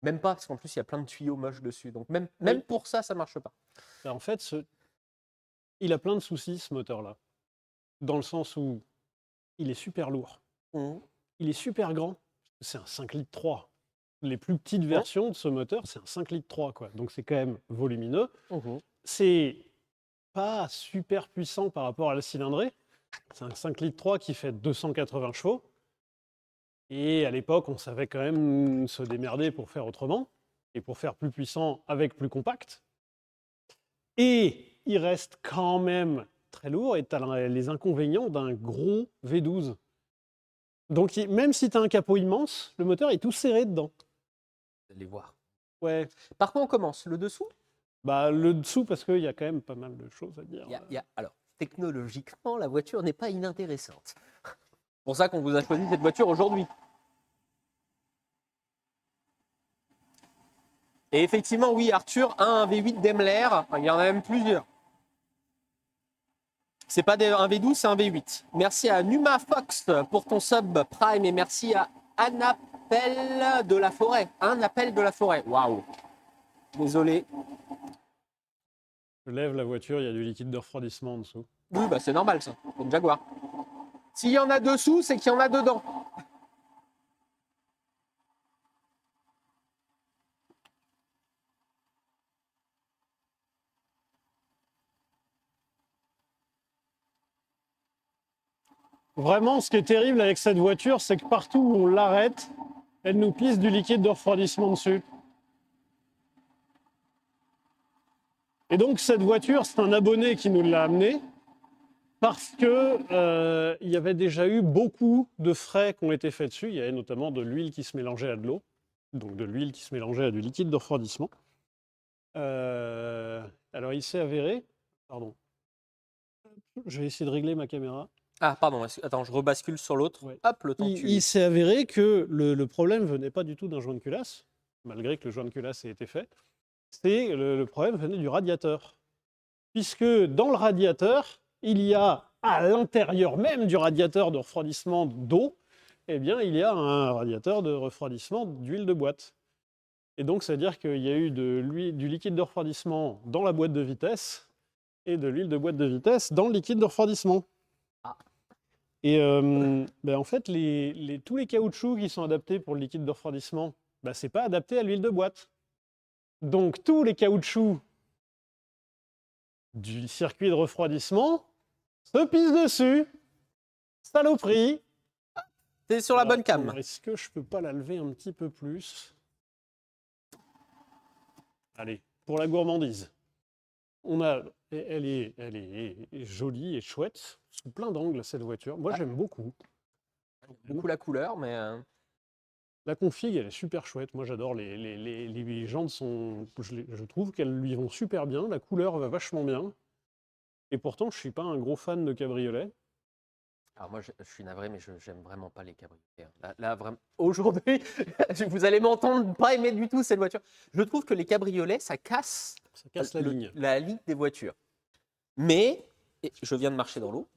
Même pas, parce qu'en plus il y a plein de tuyaux moches dessus, donc même pour ça, ça marche pas. En fait, il a plein de soucis, ce moteur-là. Dans le sens où il est super lourd. Il est super grand. C'est un 5 litres 3. Les plus petites versions de ce moteur, c'est un 5 litres 3, quoi. Donc c'est quand même volumineux. C'est pas super puissant par rapport à la cylindrée. C'est un 5 litres 3 qui fait 280 chevaux. Et à l'époque, on savait quand même se démerder pour faire autrement et pour faire plus puissant avec plus compact. Et il reste quand même très lourd et tu as les inconvénients d'un gros V12. Donc même si tu as un capot immense, le moteur est tout serré dedans. Vous allez voir. Ouais. Par quoi on commence? Le dessous? Bah, le dessous, parce qu'il y a quand même pas mal de choses à dire. Alors, technologiquement, la voiture n'est pas inintéressante. C'est pour ça qu'on vous a choisi cette voiture aujourd'hui. Et effectivement, oui, Arthur, un V8 Daimler, il y en a même plusieurs. C'est pas un V12, c'est un V8. Merci à Numa Fox pour ton sub Prime et merci à Annapelle de la Forêt. Un appel de la Forêt. Waouh. Désolé. Je lève la voiture, il y a du liquide de refroidissement en dessous. Oui, bah c'est normal ça. C'est une Jaguar. S'il y en a dessous, c'est qu'il y en a dedans. Vraiment, ce qui est terrible avec cette voiture, c'est que partout où on l'arrête, elle nous pisse du liquide de refroidissement dessus. Et donc cette voiture, c'est un abonné qui nous l'a amenée parce que il y avait déjà eu beaucoup de frais qui ont été faits dessus. Il y avait notamment de l'huile qui se mélangeait à de l'eau, donc de l'huile qui se mélangeait à du liquide de refroidissement. Alors il s'est avéré, pardon, je vais essayer de régler ma caméra. Ah, pardon, attends, je rebascule sur l'autre. Ouais. Hop, le temps que tu... Il s'est avéré que le problème venait pas du tout d'un joint de culasse, malgré que le joint de culasse ait été fait. C'est le problème venait du radiateur. Puisque dans le radiateur, il y a à l'intérieur même du radiateur de refroidissement d'eau, eh bien, il y a un radiateur de refroidissement d'huile de boîte. Et donc, c'est-à-dire qu'il y a eu du liquide de refroidissement dans la boîte de vitesse et de l'huile de boîte de vitesse dans le liquide de refroidissement. Ah. Et en fait, tous les caoutchoucs qui sont adaptés pour le liquide de refroidissement, c'est pas adapté à l'huile de boîte. Donc tous les caoutchoucs du circuit de refroidissement se pissent dessus. Saloperie. T'es sur la bonne cam. Alors, est-ce que je peux pas la lever un petit peu plus? Allez, pour la gourmandise. Elle est jolie et chouette, sous plein d'angles, cette voiture. Moi, j'aime beaucoup. Beaucoup la couleur, mais La config, elle est super chouette. Moi, j'adore les jantes sont. Je trouve qu'elles lui vont super bien. La couleur va vachement bien. Et pourtant, je suis pas un gros fan de cabriolet. alors moi, je suis navré, mais je j'aime vraiment pas les cabriolets. Là, vraiment, aujourd'hui, vous allez m'entendre pas aimer du tout cette voiture. Je trouve que les cabriolets, ça casse Ça casse la ligne. la ligne des voitures. Mais, et je viens de marcher dans l'eau.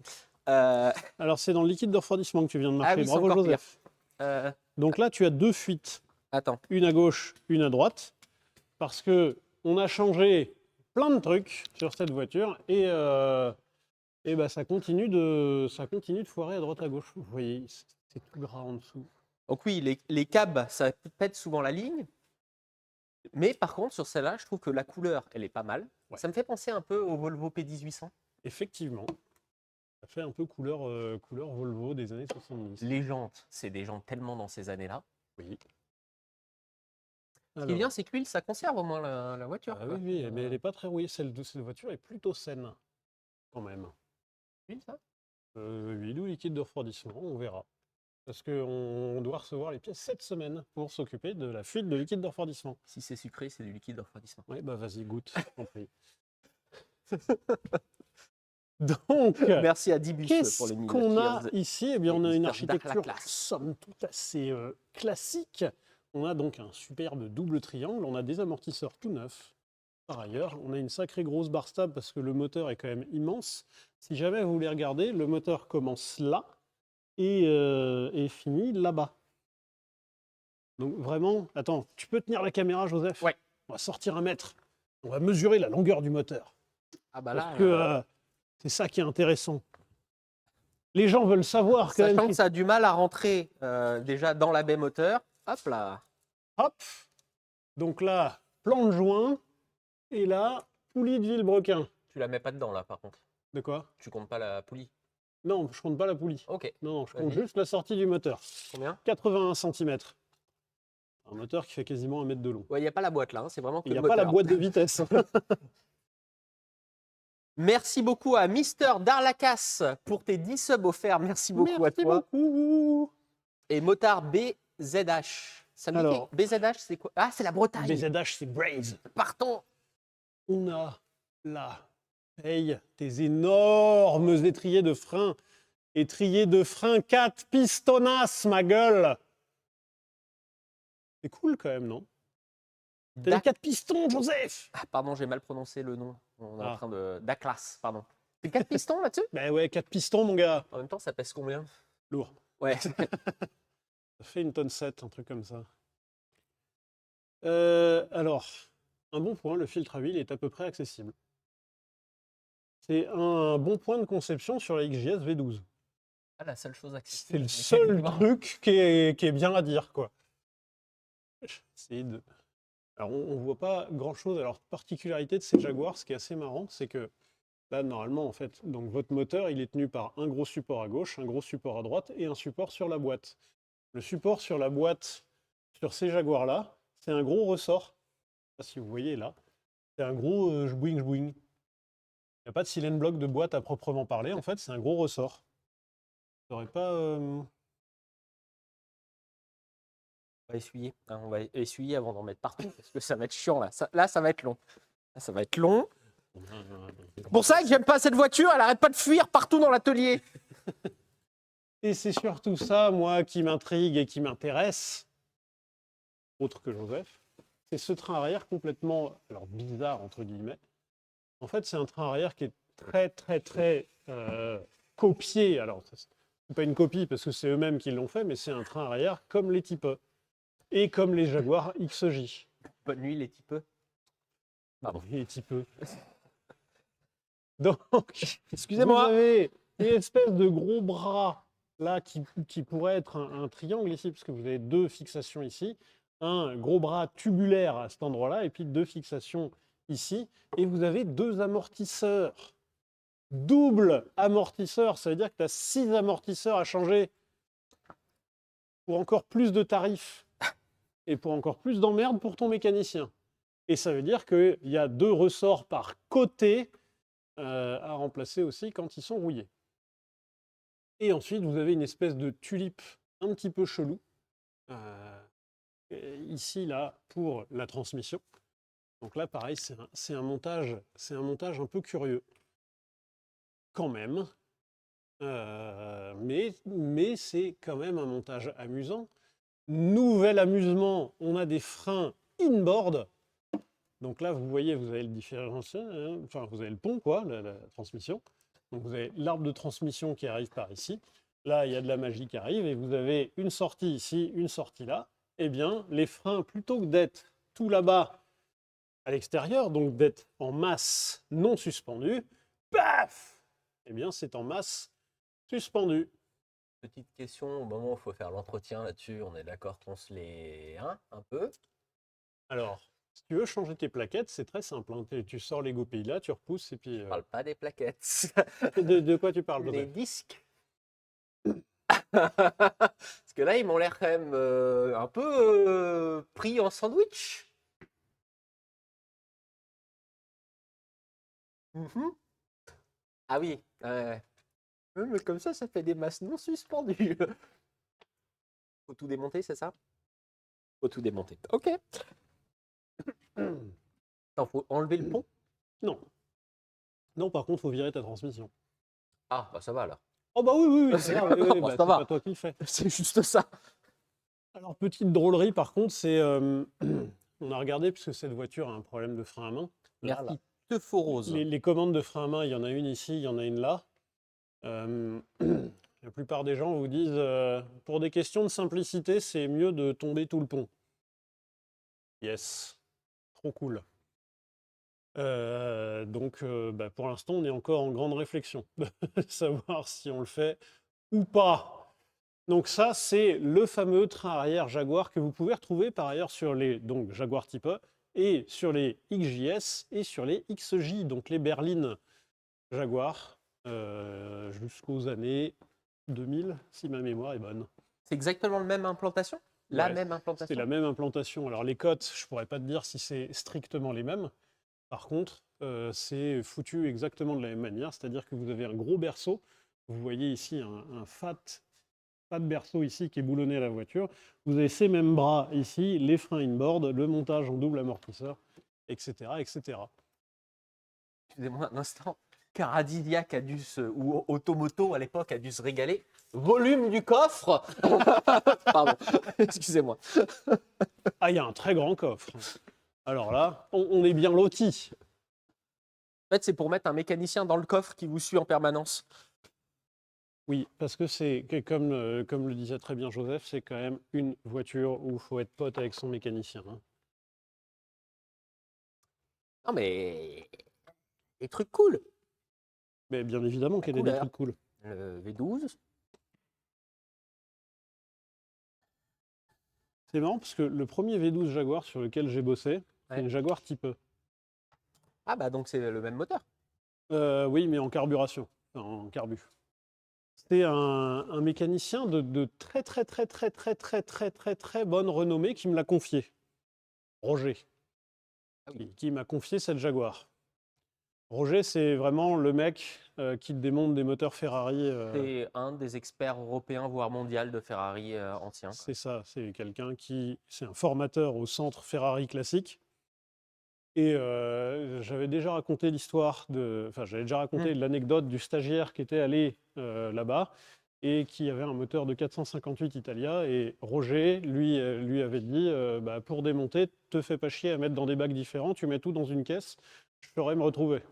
Alors, c'est dans le liquide de refroidissement que tu viens de marcher. oui, c'est Bravo, encore Joseph. euh, Donc là, tu as deux fuites. attends, Une à gauche, une à droite. Parce que on a changé plein de trucs sur cette voiture et ça continue de foirer à droite à gauche. Vous voyez, c'est tout gras en dessous. donc oui, les cabs, ça pète souvent la ligne. Mais par contre, sur celle-là, je trouve que la couleur, elle est pas mal. Ouais. Ça me fait penser un peu au Volvo P1800. Effectivement, ça fait un peu couleur Volvo des années 70. Les jantes, c'est des jantes tellement dans ces années-là. Oui. Ce qui est bien, c'est que l'huile, ça conserve au moins la voiture. Ah quoi. oui, mais elle n'est pas très rouillée. Celle de cette voiture est plutôt saine, quand même. L'huile, ça Huile ou liquide de refroidissement, on verra. Parce qu'on doit recevoir les pièces cette semaine pour s'occuper de la fuite de liquide de refroidissement. Si c'est sucré, c'est du liquide de refroidissement. Oui, vas-y, goûte, je t'en prie. Donc, Merci à Dibus pour les qu'est-ce 1000 qu'on a cheers. ici? Eh bien, on a Et une Mr. architecture, Dark Class. somme toute, assez classique. On a donc un superbe double triangle. On a des amortisseurs tout neufs. Par ailleurs, on a une sacrée grosse barre stable parce que le moteur est quand même immense. Si jamais vous voulez regarder, le moteur commence là et finit là-bas. Donc vraiment, attends, tu peux tenir la caméra, Joseph? Ouais. On va sortir 1 mètre. On va mesurer la longueur du moteur. Ah bah Parce là, que c'est ça qui est intéressant. Les gens veulent savoir quand sachant même. que ça a du mal à rentrer déjà dans la baie moteur. Hop là. Hop. Donc là, plan de joint. Et là, poulie de Villebrequin. Tu la mets pas dedans là, par contre. De quoi? Tu comptes pas la poulie. Non, je compte pas la poulie. Ok. Non, je compte Vas-y. juste la sortie du moteur. Combien 81 cm. Un moteur qui fait quasiment 1 mètre de long. Ouais, il n'y a pas la boîte là, hein, c'est vraiment que Il n'y le a pas la moteur. boîte de vitesse. Merci beaucoup à Mister Darlacas pour tes 10 subs offerts. Merci beaucoup à toi. Beaucoup. Et Motard BZH. Ça me dit Alors. que BZH, c'est quoi? Ah, c'est la Bretagne. BZH, c'est Braze. Partons. On a là, paye tes énormes étriers de frein. Étriers de frein 4 pistonnas, ma gueule. C'est cool quand même, non? T'as les 4 pistons, Joseph. Ah, pardon, j'ai mal prononcé le nom. On est en Ah. train de. Daklas, pardon. C'est 4 pistons là-dessus? Ben ouais, 4 pistons, mon gars. En même temps, ça pèse combien? Lourd. Ouais. Ça fait 1 tonne 7, un truc comme ça. Alors, un bon point, le filtre à huile est à peu près accessible. C'est un bon point de conception sur la XJS V12. Ah, la seule chose C'est accessible. le seul truc qui est bien à dire, quoi. Alors, on voit pas grand-chose. Alors, particularité de ces Jaguars, ce qui est assez marrant, c'est que là, normalement, en fait, donc votre moteur, il est tenu par un gros support à gauche, un gros support à droite et un support sur la boîte. Le support sur la boîte, sur ces Jaguars-là, c'est un gros ressort. Je sais pas si vous voyez là. C'est un gros jbouing. Il n'y a pas de cylindre bloc de boîte à proprement parler. En fait, c'est un gros ressort. Ça aurait pas... On va essuyer. Hein, on va essuyer avant d'en mettre partout parce que ça va être chiant là. Ça va être long. Là, ça va être long. C'est pour ça que j'aime pas cette voiture. Elle arrête pas de fuir partout dans l'atelier. Et c'est surtout ça, moi, qui m'intrigue et qui m'intéresse, autre que Joseph, c'est ce train arrière complètement, alors bizarre, entre guillemets. En fait, c'est un train arrière qui est très copié. Alors, c'est pas une copie parce que c'est eux-mêmes qui l'ont fait, mais c'est un train arrière comme les Type E et comme les Jaguar XJ. Bonne nuit les types. Pardon. Les Type E. Donc, Excusez-moi. vous avez une espèce de gros bras là qui pourrait être un triangle ici, parce que vous avez deux fixations ici, un gros bras tubulaire à cet endroit-là, et puis deux fixations ici, et vous avez deux amortisseurs. Double amortisseur, ça veut dire que tu as 6 amortisseurs à changer pour encore plus de tarifs et pour encore plus d'emmerdes pour ton mécanicien. Et ça veut dire qu'il y a 2 ressorts par côté à remplacer aussi quand ils sont rouillés. Et ensuite, vous avez une espèce de tulipe un petit peu chelou, ici, là, pour la transmission. Donc là, pareil, c'est un montage un peu curieux, quand même. Mais c'est quand même un montage amusant. Nouvel amusement, on a des freins inboard. Donc là, vous voyez, vous avez le différentiel, hein, enfin, vous avez le pont, quoi, la transmission. Donc vous avez l'arbre de transmission qui arrive par ici. Là, il y a de la magie qui arrive et vous avez une sortie ici, une sortie là. Eh bien, les freins, plutôt que d'être tout là-bas à l'extérieur, donc d'être en masse non suspendue, paf! Eh bien, c'est en masse suspendu. Petite question, au moment où il faut faire l'entretien là-dessus, on est d'accord qu'on se les... Hein, un peu? Alors, si tu veux changer tes plaquettes, c'est très simple, hein. Tu sors les goupilles là, tu repousses et puis... Je parle pas des plaquettes. De quoi tu parles, Les Joseph? disques. Parce que là, ils m'ont l'air quand même un peu pris en sandwich. Mhm. Ah oui, mais comme ça fait des masses non suspendues. Faut tout démonter, c'est ça? Faut tout démonter. Ok. Attends, faut enlever le pont? Non. Non, par contre, il faut virer ta transmission. Ah, bah ça va alors. Oh bah oui, oui, oui, c'est Bon, bah, ça c'est va. pas toi qui le fais. C'est juste ça. Alors, petite drôlerie, par contre, c'est... on a regardé, puisque cette voiture a un problème de frein à main. Là, Merci. Teufo rose. les commandes de frein à main, il y en a une ici, il y en a une là. La plupart des gens vous disent, pour des questions de simplicité, c'est mieux de tomber tout le pont. Yes, trop cool. Donc, bah, pour l'instant, on est encore en grande réflexion de savoir si on le fait ou pas. Donc ça, c'est le fameux train arrière Jaguar que vous pouvez retrouver par ailleurs sur les donc, Jaguar Type E et sur les XJS et sur les XJ, donc les berlines Jaguar, jusqu'aux années 2000, si ma mémoire est bonne. C'est exactement la même implantation? La Ouais, même c'est implantation? la même implantation. Alors les cotes, je pourrais pas te dire si c'est strictement les mêmes. Par contre, c'est foutu exactement de la même manière, c'est-à-dire que vous avez un gros berceau. Vous voyez ici un fat berceau ici qui est boulonné à la voiture. Vous avez ces mêmes bras ici, les freins inboard, le montage en double amortisseur, etc., etc. Excusez-moi un instant. Caradillac a dû se, ou Automoto à l'époque a dû se régaler. Volume du coffre. Pardon, excusez-moi. Ah, il y a un très grand coffre. Alors là, on est bien loti. En fait, c'est pour mettre un mécanicien dans le coffre qui vous suit en permanence. Oui, parce que c'est comme le disait très bien Joseph, c'est quand même une voiture où il faut être pote avec son mécanicien, hein. Non, mais des trucs cool. Mais bien évidemment qu'il y a des couleur. trucs cool. Le V12. C'est marrant parce que le premier V12 Jaguar sur lequel j'ai bossé, c'est une Jaguar Type E. Ah bah donc c'est le même moteur. Oui, mais en carburation, enfin, en carbu. C'était un mécanicien de très très très très très très très très très bonne renommée qui me l'a confié. Roger, qui m'a confié cette Jaguar. Roger, c'est vraiment le mec qui te démonte des moteurs Ferrari. C'est un des experts européens, voire mondial de Ferrari anciens. C'est ça, c'est quelqu'un c'est un formateur au centre Ferrari classique. Et j'avais déjà raconté l'anecdote du stagiaire qui était allé là-bas et qui avait un moteur de 458 Italia. Et Roger, lui avait dit, bah, pour démonter, te fais pas chier à mettre dans des bacs différents, tu mets tout dans une caisse, je ferai me retrouver.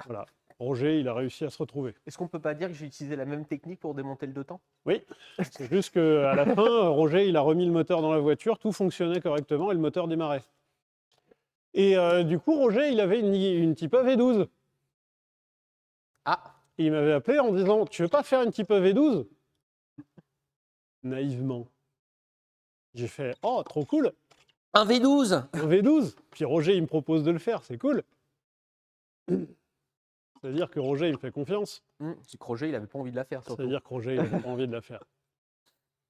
Voilà. Roger, il a réussi à se retrouver. Est-ce qu'on peut pas dire que j'ai utilisé la même technique pour démonter le deux temps? Oui, c'est juste qu'à la fin, Roger, il a remis le moteur dans la voiture, tout fonctionnait correctement et le moteur démarrait. Et du coup, Roger, il avait une Type E V12. Ah, Et il m'avait appelé en disant, tu veux pas faire une Type E V12? naïvement. J'ai fait « Oh, trop cool, Un V12. un V12 !» Puis Roger, il me propose de le faire, c'est cool. C'est-à-dire que Roger, il me fait confiance. C'est que Roger, il avait pas envie de la faire, surtout. C'est-à-dire que Roger, il n'avait pas envie de la faire.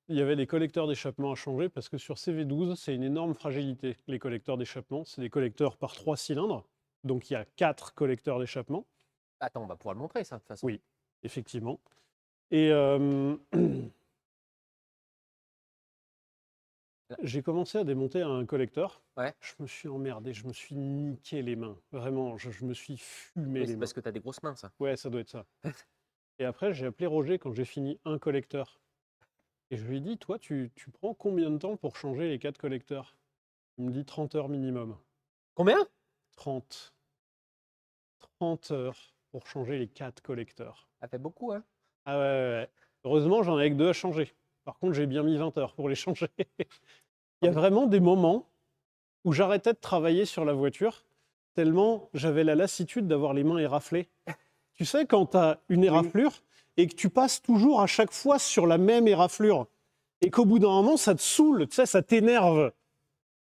Il y avait les collecteurs d'échappement à changer parce que sur ces V12, c'est une énorme fragilité. Les collecteurs d'échappement, c'est des collecteurs par 3 cylindres. Donc il y a 4 collecteurs d'échappement. Attends, on va pouvoir le montrer, ça, de toute façon. Oui, effectivement. Et j'ai commencé à démonter un collecteur. Ouais. Je me suis emmerdé, je me suis niqué les mains. Vraiment, je me suis fumé Oui, les c'est mains. parce que tu as des grosses mains, ça. Ouais, ça doit être ça. Et après, j'ai appelé Roger quand j'ai fini un collecteur. Et je lui ai dit, toi, tu prends combien de temps pour changer les 4 collecteurs? Il me dit 30 heures minimum. Combien? 30. 30 heures pour changer les 4 collecteurs. Ça fait beaucoup, hein. Ah ouais. Heureusement, j'en avais que 2 à changer. Par contre, j'ai bien mis 20 heures pour les changer. Il y a vraiment des moments où j'arrêtais de travailler sur la voiture tellement j'avais la lassitude d'avoir les mains éraflées. Tu sais, quand tu as une éraflure et que tu passes toujours à chaque fois sur la même éraflure et qu'au bout d'un moment, ça te saoule, tu sais, ça t'énerve.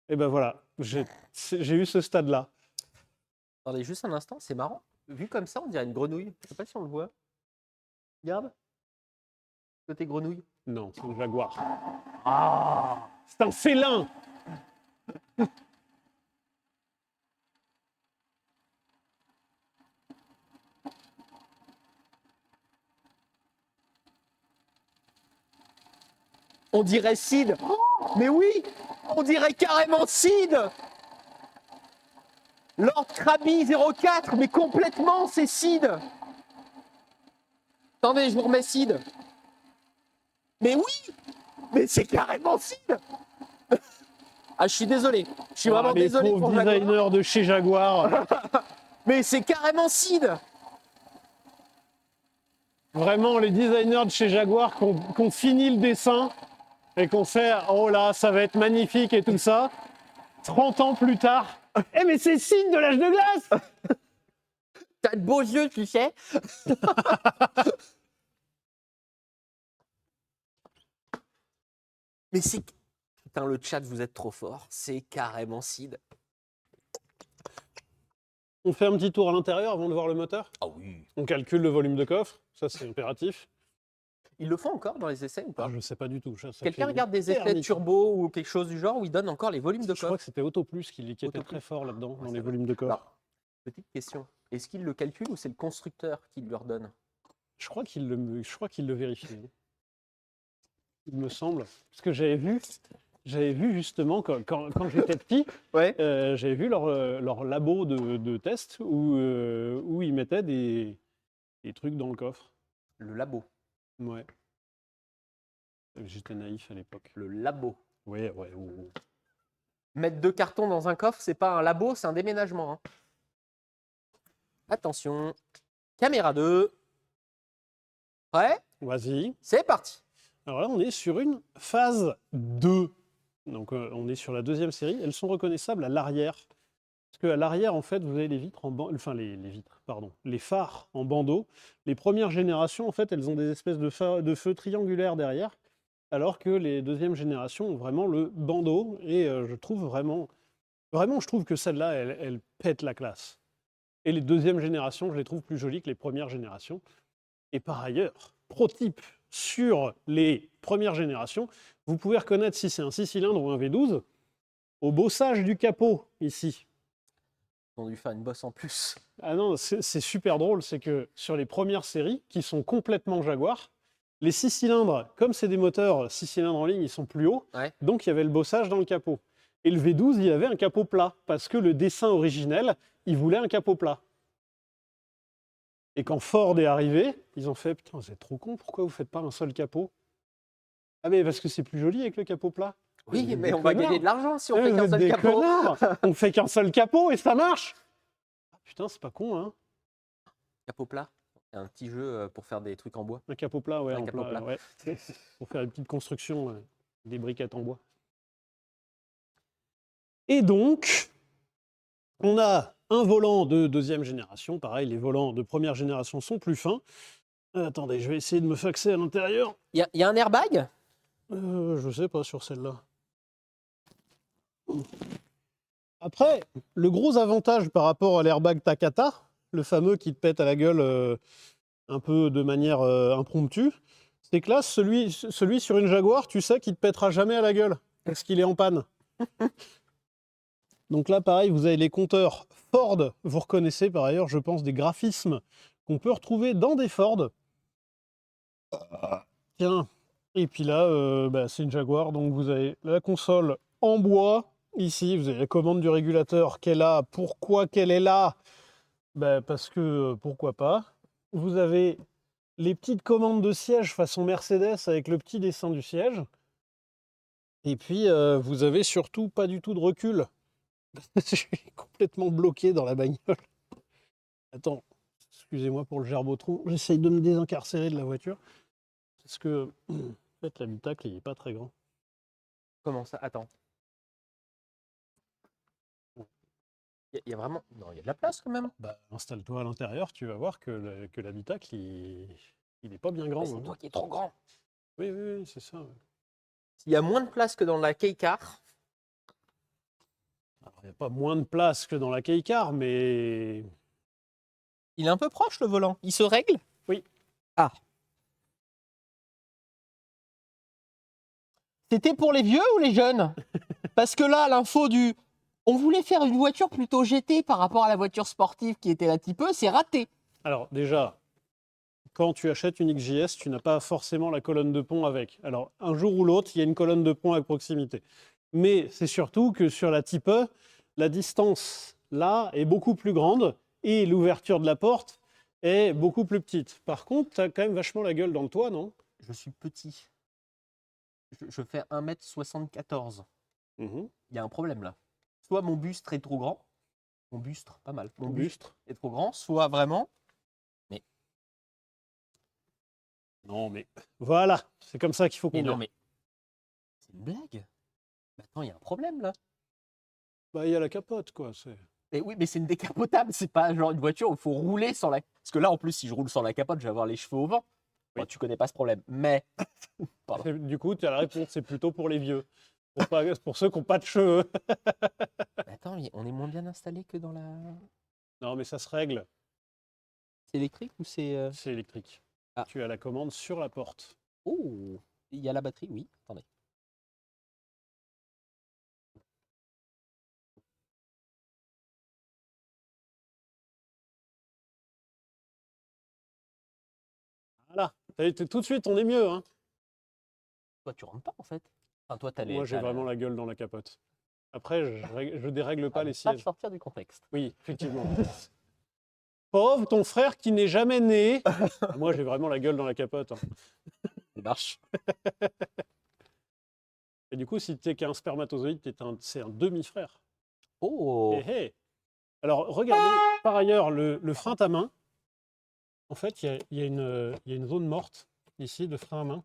Et ben voilà, j'ai eu ce stade-là. Attendez juste un instant, c'est marrant. Vu comme ça, on dirait une grenouille. Je sais pas si on le voit. Regarde. Côté grenouille. Non, c'est le jaguar. Ah! C'est un félin. On dirait Sid. Mais oui, on dirait carrément Sid. Lord Krabby 04, mais complètement, c'est Sid. Attendez, je vous remets Sid. Mais oui, mais c'est carrément Sid. Ah, je suis désolé. Je suis vraiment les désolé pauvres pour Jaguar. designers de chez Jaguar. Mais c'est carrément Sid. Vraiment, les designers de chez Jaguar qui ont fini le dessin et qu'on fait « Oh là, ça va être magnifique » et tout ça. 30 ans plus tard, « Eh mais c'est Sid de l'âge de glace !» T'as de beaux yeux, tu sais. Mais c'est... Putain, le chat, vous êtes trop fort. C'est carrément Sid. On fait un petit tour à l'intérieur avant de voir le moteur. Ah oui. On calcule le volume de coffre, ça c'est impératif. Ils le font encore dans les essais ou pas? Je ne sais pas du tout. Ça Quelqu'un fait regarde des essais éternité. turbo ou quelque chose du genre où ils donnent encore les volumes de Je crois coffre? que c'était Auto Plus qui était Auto très Plus. fort là-dedans, dans ça les va. volumes de coffre. Alors, petite question. Est-ce qu'ils le calculent ou c'est le constructeur qui leur donne? Je crois qu'il le vérifie. Il me semble. Parce que j'avais vu justement, quand j'étais petit, Ouais. j'avais vu leur labo de test où ils mettaient des trucs dans le coffre. Le labo. Ouais. J'étais naïf à l'époque. Le labo. Ouais. Mettre 2 cartons dans un coffre, c'est pas un labo, c'est un déménagement, hein. Attention. Caméra 2. Prêt? Vas-y. C'est parti. Alors là, on est sur une phase 2. Donc, on est sur la 2e série. Elles sont reconnaissables à l'arrière. Parce qu'à l'arrière, en fait, vous avez les vitres les phares en bandeau. Les premières générations, en fait, elles ont des espèces de feux triangulaires derrière. Alors que les 2e générations ont vraiment le bandeau. Et je trouve vraiment, je trouve que celle-là, elle pète la classe. Et les 2e générations, je les trouve plus jolies que les premières générations. Et par ailleurs, pro type sur les premières générations, vous pouvez reconnaître si c'est un 6 cylindres ou un V12 au bossage du capot, ici. Ils ont dû faire une bosse en plus. Ah non, c'est super drôle, c'est que sur les premières séries, qui sont complètement Jaguar, les 6 cylindres, comme c'est des moteurs 6 cylindres en ligne, ils sont plus hauts, Ouais. donc il y avait le bossage dans le capot. Et le V12, il y avait un capot plat, parce que le dessin originel, il voulait un capot plat. Et quand Ford est arrivé, ils ont fait « Putain, vous êtes trop con, pourquoi vous ne faites pas un seul capot ?» Ah mais parce que c'est plus joli avec le capot plat. Oui, Vous mais êtes on va des gagner de l'argent si on fait vous qu'un êtes seul des capot. connards. On fait qu'un seul capot et ça marche. Ah, putain, c'est pas con, hein. Capot plat. C'est un petit jeu pour faire des trucs en bois. Un capot plat, ouais. Un en capot plat. ouais. Pour faire une petite construction, des briquettes en bois. Et donc, on a un volant de 2e génération. Pareil, les volants de 1re génération sont plus fins. Attendez, je vais essayer de me faxer à l'intérieur. Il y a un airbag? Je sais pas sur celle-là. Après, le gros avantage par rapport à l'airbag Takata, le fameux qui te pète à la gueule un peu de manière impromptue, c'est que là, celui sur une Jaguar, tu sais qu'il te pètera jamais à la gueule, parce qu'il est en panne. Donc là, pareil, vous avez les compteurs Ford. Vous reconnaissez par ailleurs, je pense, des graphismes qu'on peut retrouver dans des Ford. Tiens, et puis là, c'est une Jaguar, donc vous avez la console en bois. Ici, vous avez la commande du régulateur qu'elle a. Pourquoi qu'elle est là? Parce que pourquoi pas. Vous avez les petites commandes de siège façon Mercedes avec le petit dessin du siège. Et puis, vous avez surtout pas du tout de recul. Je suis complètement bloqué dans la bagnole. Attends, excusez-moi pour le gerbotron. J'essaye de me désincarcérer de la voiture. Parce que, en fait, l'habitacle, il n'est pas très grand. Comment ça? Attends. Il y a vraiment. Non, il y a de la place quand même. Installe-toi à l'intérieur, tu vas voir que l'habitacle, il n'est pas bien grand. Mais c'est toi qui es trop grand. Oui, oui, oui, c'est ça. Ouais. Il y a moins de place que dans la K-Car. Alors, il n'y a pas moins de place que dans la K-Car, mais... Il est un peu proche le volant. Il se règle? Oui. Ah. C'était pour les vieux ou les jeunes? Parce que là, l'info du... On voulait faire une voiture plutôt GT par rapport à la voiture sportive qui était là petit peu, c'est raté. Alors déjà, quand tu achètes une XJS, tu n'as pas forcément la colonne de pont avec. Alors un jour ou l'autre, il y a une colonne de pont à proximité. Mais c'est surtout que sur la Type E, la distance là est beaucoup plus grande et l'ouverture de la porte est beaucoup plus petite. Par contre, tu as quand même vachement la gueule dans le toit, non? Je suis petit. Je fais 1m74. Il y a un problème là. Soit mon buste est trop grand. Mon buste, pas mal. Mon buste est trop grand. Soit vraiment... Non, mais voilà, c'est comme ça qu'il faut Mais conduire. non, mais... C'est une blague. Attends, il y a un problème là. Il y a la capote, quoi. Mais oui, mais c'est une décapotable, c'est pas genre une voiture où il faut rouler sans la... Parce que là, en plus, si je roule sans la capote, je vais avoir les cheveux au vent. Oui. Bon, tu connais pas ce problème, mais... Du coup, tu as la réponse, c'est plutôt pour les vieux. Pour ceux qui n'ont pas de cheveux. Attends, on est moins bien installé que dans la... Non, mais ça se règle. C'est électrique ou c'est... C'est électrique. Ah. Tu as la commande sur la porte. Oh, il y a la batterie, oui. Attendez. Voilà. Tout de suite, on est mieux. Hein. Toi, tu rentres pas en fait. Enfin, toi, t'as les... Moi, j'ai vraiment la gueule dans la capote. Après, je dérègle pas les sièges. Pas sortir du contexte. Oui, effectivement. Pauvre, ton frère qui n'est jamais né. Moi, j'ai vraiment la gueule dans la capote. Hein. Ça marche. Et du coup, si tu n'es qu'un spermatozoïde, c'est un demi-frère. Oh. Hey, hey. Alors, regardez, par ailleurs, le frein à main. En fait, il y a une zone morte ici de frein à main.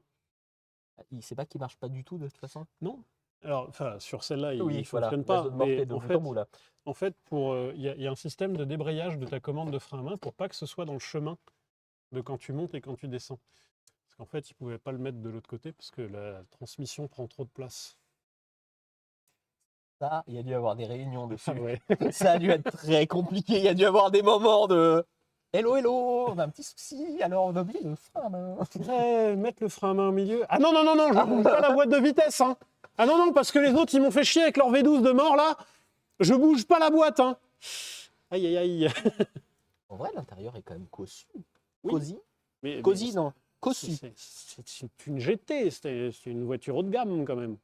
Il sait pas qu'il marche pas du tout de toute façon. Non. Alors, enfin, sur celle-là, il ne voilà, fonctionne pas. Mais en fait, il y a un système de débrayage de ta commande de frein à main pour pas que ce soit dans le chemin de quand tu montes et quand tu descends. Parce qu'en fait, ils ne pouvaient pas le mettre de l'autre côté parce que la transmission prend trop de place. Ça, il y a dû avoir des réunions dessus. Ah ouais. Ça a dû être très compliqué. Il y a dû avoir des moments de... Hello, hello, on a un petit souci, alors on a oublié le frein à main. Ouais, mettre le frein à main au milieu. Ah non, non, non, non, je ne bouge pas la boîte de vitesse. Hein. Ah non, non, parce que les autres, ils m'ont fait chier avec leur V12 de mort, là. Je bouge pas la boîte. Hein. Aïe, aïe, aïe. En vrai, l'intérieur est quand même cossu. Oui. Cosy. Mais Cosy, non. Cossu. C'est une GT, c'est une voiture haut de gamme, quand même.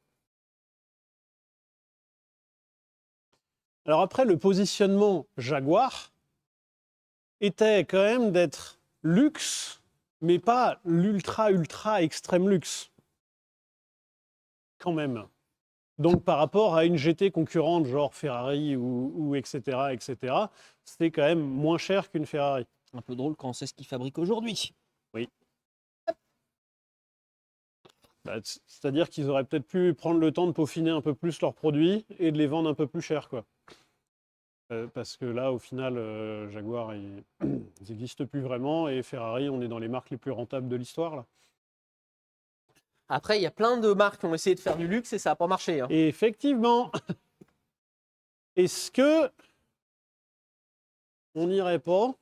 Alors après, le positionnement Jaguar était quand même d'être luxe, mais pas l'ultra, ultra extrême luxe. Quand même. Donc par rapport à une GT concurrente, genre Ferrari ou etc., etc., c'est quand même moins cher qu'une Ferrari. Un peu drôle quand on sait ce qu'ils fabriquent aujourd'hui. Oui. C'est-à-dire qu'ils auraient peut-être pu prendre le temps de peaufiner un peu plus leurs produits et de les vendre un peu plus cher, quoi. Parce que là, au final, Jaguar, ils n'existent plus vraiment, et Ferrari, on est dans les marques les plus rentables de l'histoire, là. Après, il y a plein de marques qui ont essayé de faire du luxe et ça n'a pas marché. Hein. Et effectivement, est-ce que on n'irait pas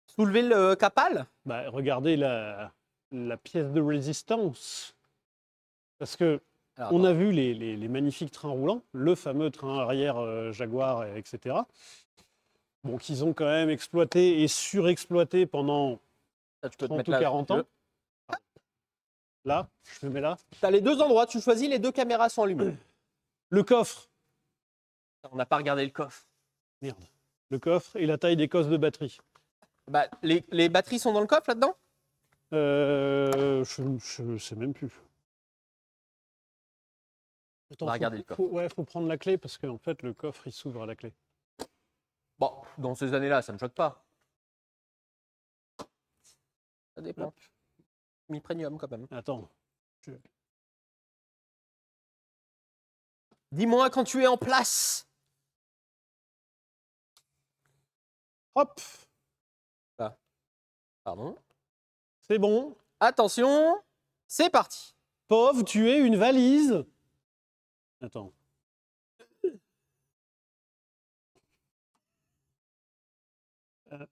Soulever le capal? regardez la pièce de résistance? Parce que Alors, on attends. a vu les magnifiques trains roulants, le fameux train arrière Jaguar, etc. Bon, qu'ils ont quand même exploité et surexploité pendant Ça, tu peux te 30 mettre ou là. 40 ans. Là, je me mets là. Tu as les deux endroits, tu choisis, les deux caméras sont allumées. Le coffre, On n'a pas regardé le coffre. merde. Le coffre et la taille des cosses de batterie. Bah, les batteries sont dans le coffre là-dedans? Je sais même plus. Attends, On va regarder le coffre. faut prendre la clé parce qu'en fait, le coffre, il s'ouvre à la clé. Bon, dans ces années-là, ça ne me choque pas. Ça dépend. Hop. Mi premium quand même. Attends. Dis-moi quand tu es en place. Hop, Pardon. c'est bon. Attention, c'est parti. Pauvre, tu es une valise. Attends.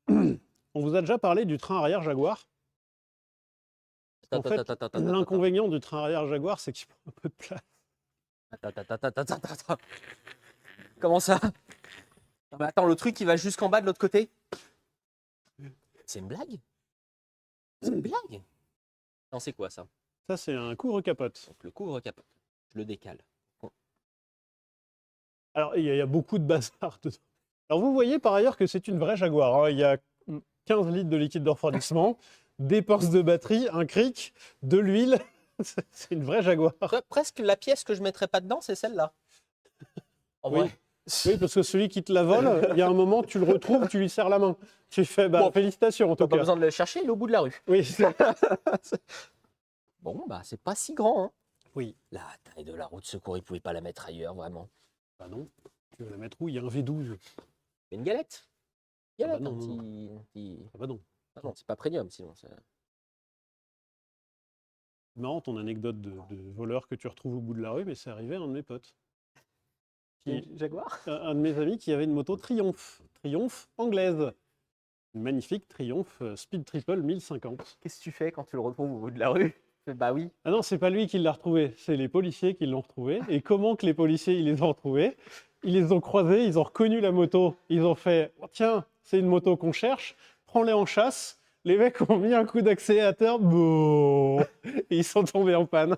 On vous a déjà parlé du train arrière Jaguar. En fait, l'inconvénient du train arrière Jaguar, c'est qu'il prend un peu de place. Attends. Comment ça? Non, mais attends, le truc il va jusqu'en bas de l'autre côté. C'est une blague? C'est une blague? Non, c'est quoi ça? Ça, c'est un couvre-capote. Donc le couvre-capote. Je le décale. Alors, il y a beaucoup de bazar dedans. Alors, vous voyez par ailleurs que c'est une vraie Jaguar. Hein. Il y a 15 litres de liquide de refroidissement, des pinces de batterie, un cric, de l'huile. C'est une vraie Jaguar. Presque la pièce que je mettrais pas dedans, c'est celle-là. En Oui. vrai. Oui, parce que celui qui te la vole, il y a un moment, tu le retrouves, tu lui serres la main. Tu fais, Bon, félicitations en T'as tout pas cas. besoin de le chercher, il est au bout de la rue. Oui, Bon, bah c'est pas si grand. Hein. oui. La taille de la roue de secours, il pouvait pas la mettre ailleurs, vraiment. Bah non, tu veux la mettre où? Il y a un V12. Mais une galette. Galette, non, un non, petit. Ah bah non. Ah non, c'est pas premium sinon. C'est marrant ton anecdote de voleur que tu retrouves au bout de la rue, mais c'est arrivé à un de mes potes. Jaguar. Un de mes amis qui avait une moto Triumph. Triumph anglaise. Une magnifique Triumph Speed Triple 1050. Qu'est-ce que tu fais quand tu le retrouves au bout de la rue? Bah oui. Ah non, c'est pas lui qui l'a retrouvé, c'est les policiers qui l'ont retrouvé. Et comment que les policiers ils les ont retrouvés? Ils les ont croisés, ils ont reconnu la moto. Ils ont fait oh, tiens, c'est une moto qu'on cherche, prends-les en chasse. Les mecs ont mis un coup d'accélérateur, boum, et ils sont tombés en panne.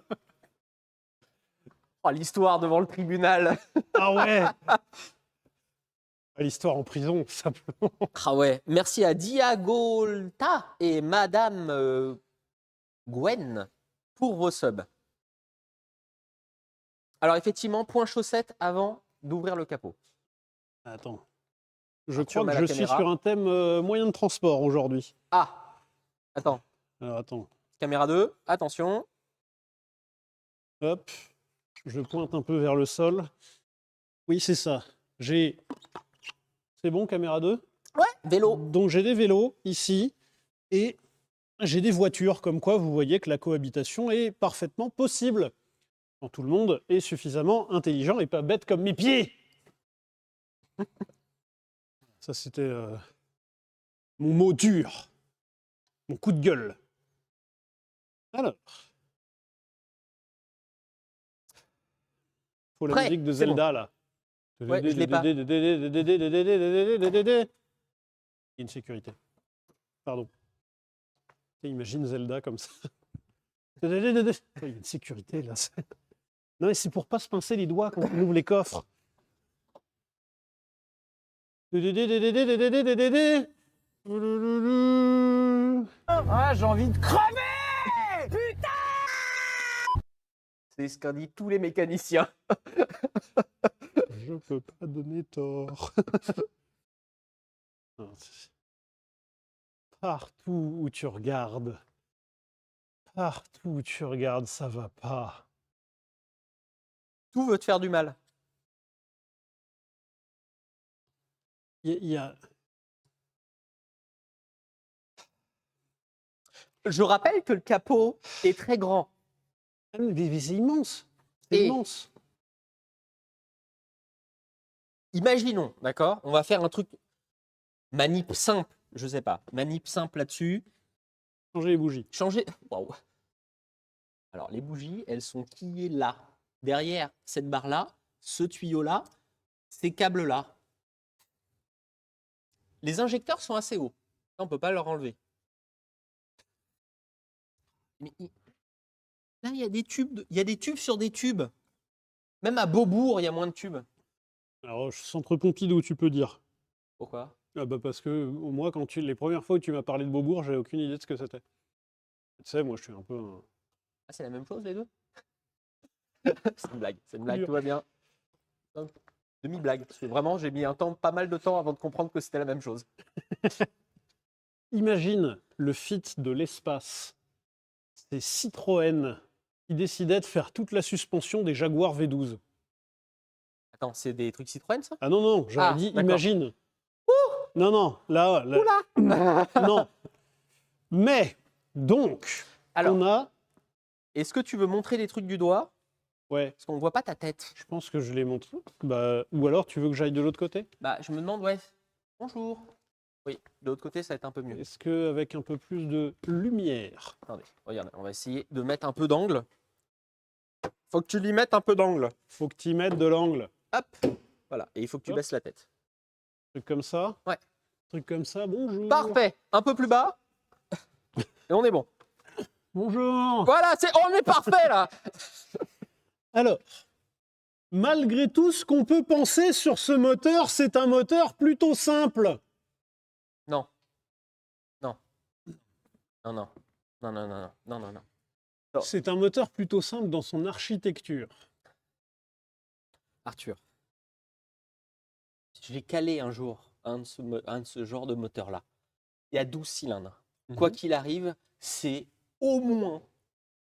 Oh, l'histoire devant le tribunal. Ah ouais. L'histoire en prison, simplement. Ah ouais. Merci à Diagolta et Madame Gwen pour vos subs. Alors effectivement, point chaussette avant d'ouvrir le capot. Attends. Je Tu crois remets que la je suis caméra. sur un thème moyen de transport aujourd'hui. Ah. Attends. Alors attends. Caméra 2. Attention. Hop. Je pointe un peu vers le sol. Oui, c'est ça. C'est bon, caméra 2? Ouais. Vélo. Donc j'ai des vélos ici et j'ai des voitures, comme quoi vous voyez que la cohabitation est parfaitement possible. Quand tout le monde est suffisamment intelligent et pas bête comme mes pieds. Ça, c'était mon mot dur. Mon coup de gueule. Alors. Faut la Prêt, musique de c'est bon. Zelda, là. Ouais, je l'ai pas. Il y a une sécurité. Pardon. Imagine Zelda comme ça. Il y a une sécurité, là. Non, mais c'est pour pas se pincer les doigts quand on ouvre les coffres. Ah, j'ai envie de crever! Putain! C'est ce qu'ont dit tous les mécaniciens. Je peux pas donner tort. Partout où tu regardes, ça va pas. Tout veut te faire du mal. Il y a... Je rappelle que le capot est très grand. Ah, mais c'est immense. C'est Et- immense. Imaginons, d'accord? On va faire un truc manip simple, je sais pas, manip simple là-dessus. Changer les bougies. Changer. Waouh. Alors, les bougies, elles sont quillées là. Derrière cette barre-là, ce tuyau-là, ces câbles-là. Les injecteurs sont assez hauts. Ça, on ne peut pas leur enlever. Mais là, il y a des tubes, il y a des tubes sur des tubes. Même à Beaubourg, il y a moins de tubes. Alors, centre Pompidou, tu peux dire. Pourquoi? Ah bah parce que moi, les premières fois où tu m'as parlé de Beaubourg, j'avais aucune idée de ce que c'était. Tu sais, moi, je suis un peu Ah, c'est la même chose, les deux? C'est une blague, dur. tout va bien. Hop. Demi-blague. Parce que vraiment, j'ai mis pas mal de temps avant de comprendre que c'était la même chose. Imagine le fit de l'espace. C'est Citroën qui décidait de faire toute la suspension des Jaguar V12. Attends, c'est des trucs Citroën, ça? Ah non, non, j'aurais Ah, dit d'accord. imagine. Non, non, là, Oula! non. Mais, donc, Alors, on a... est-ce que tu veux montrer les trucs du doigt? Ouais, Parce qu'on ne voit pas ta tête. je pense que je les montre. Bah, ou alors, tu veux que j'aille de l'autre côté? Bah, je me demande, ouais. Bonjour. Oui, de l'autre côté, ça va être un peu mieux. Est-ce qu'avec un peu plus de lumière? Attendez, regarde, on va essayer de mettre un peu d'angle. Faut que tu lui mettes un peu d'angle. Faut que tu y mettes de l'angle. Hop, voilà. Et il faut que tu Hop. baisses la tête. Truc comme ça? Ouais. Truc comme ça, bonjour. Parfait. Un peu plus bas. Et on est bon. Bonjour. Voilà, on est parfait là. Alors, malgré tout ce qu'on peut penser sur ce moteur, c'est un moteur plutôt simple. Non. Non. Non, non. Non, non, non, non, non, non, non. Non. C'est un moteur plutôt simple dans son architecture. Arthur, j'ai calé un jour un de ce genre de moteur-là. Il y a 12 cylindres. Quoi qu'il arrive, c'est au moins,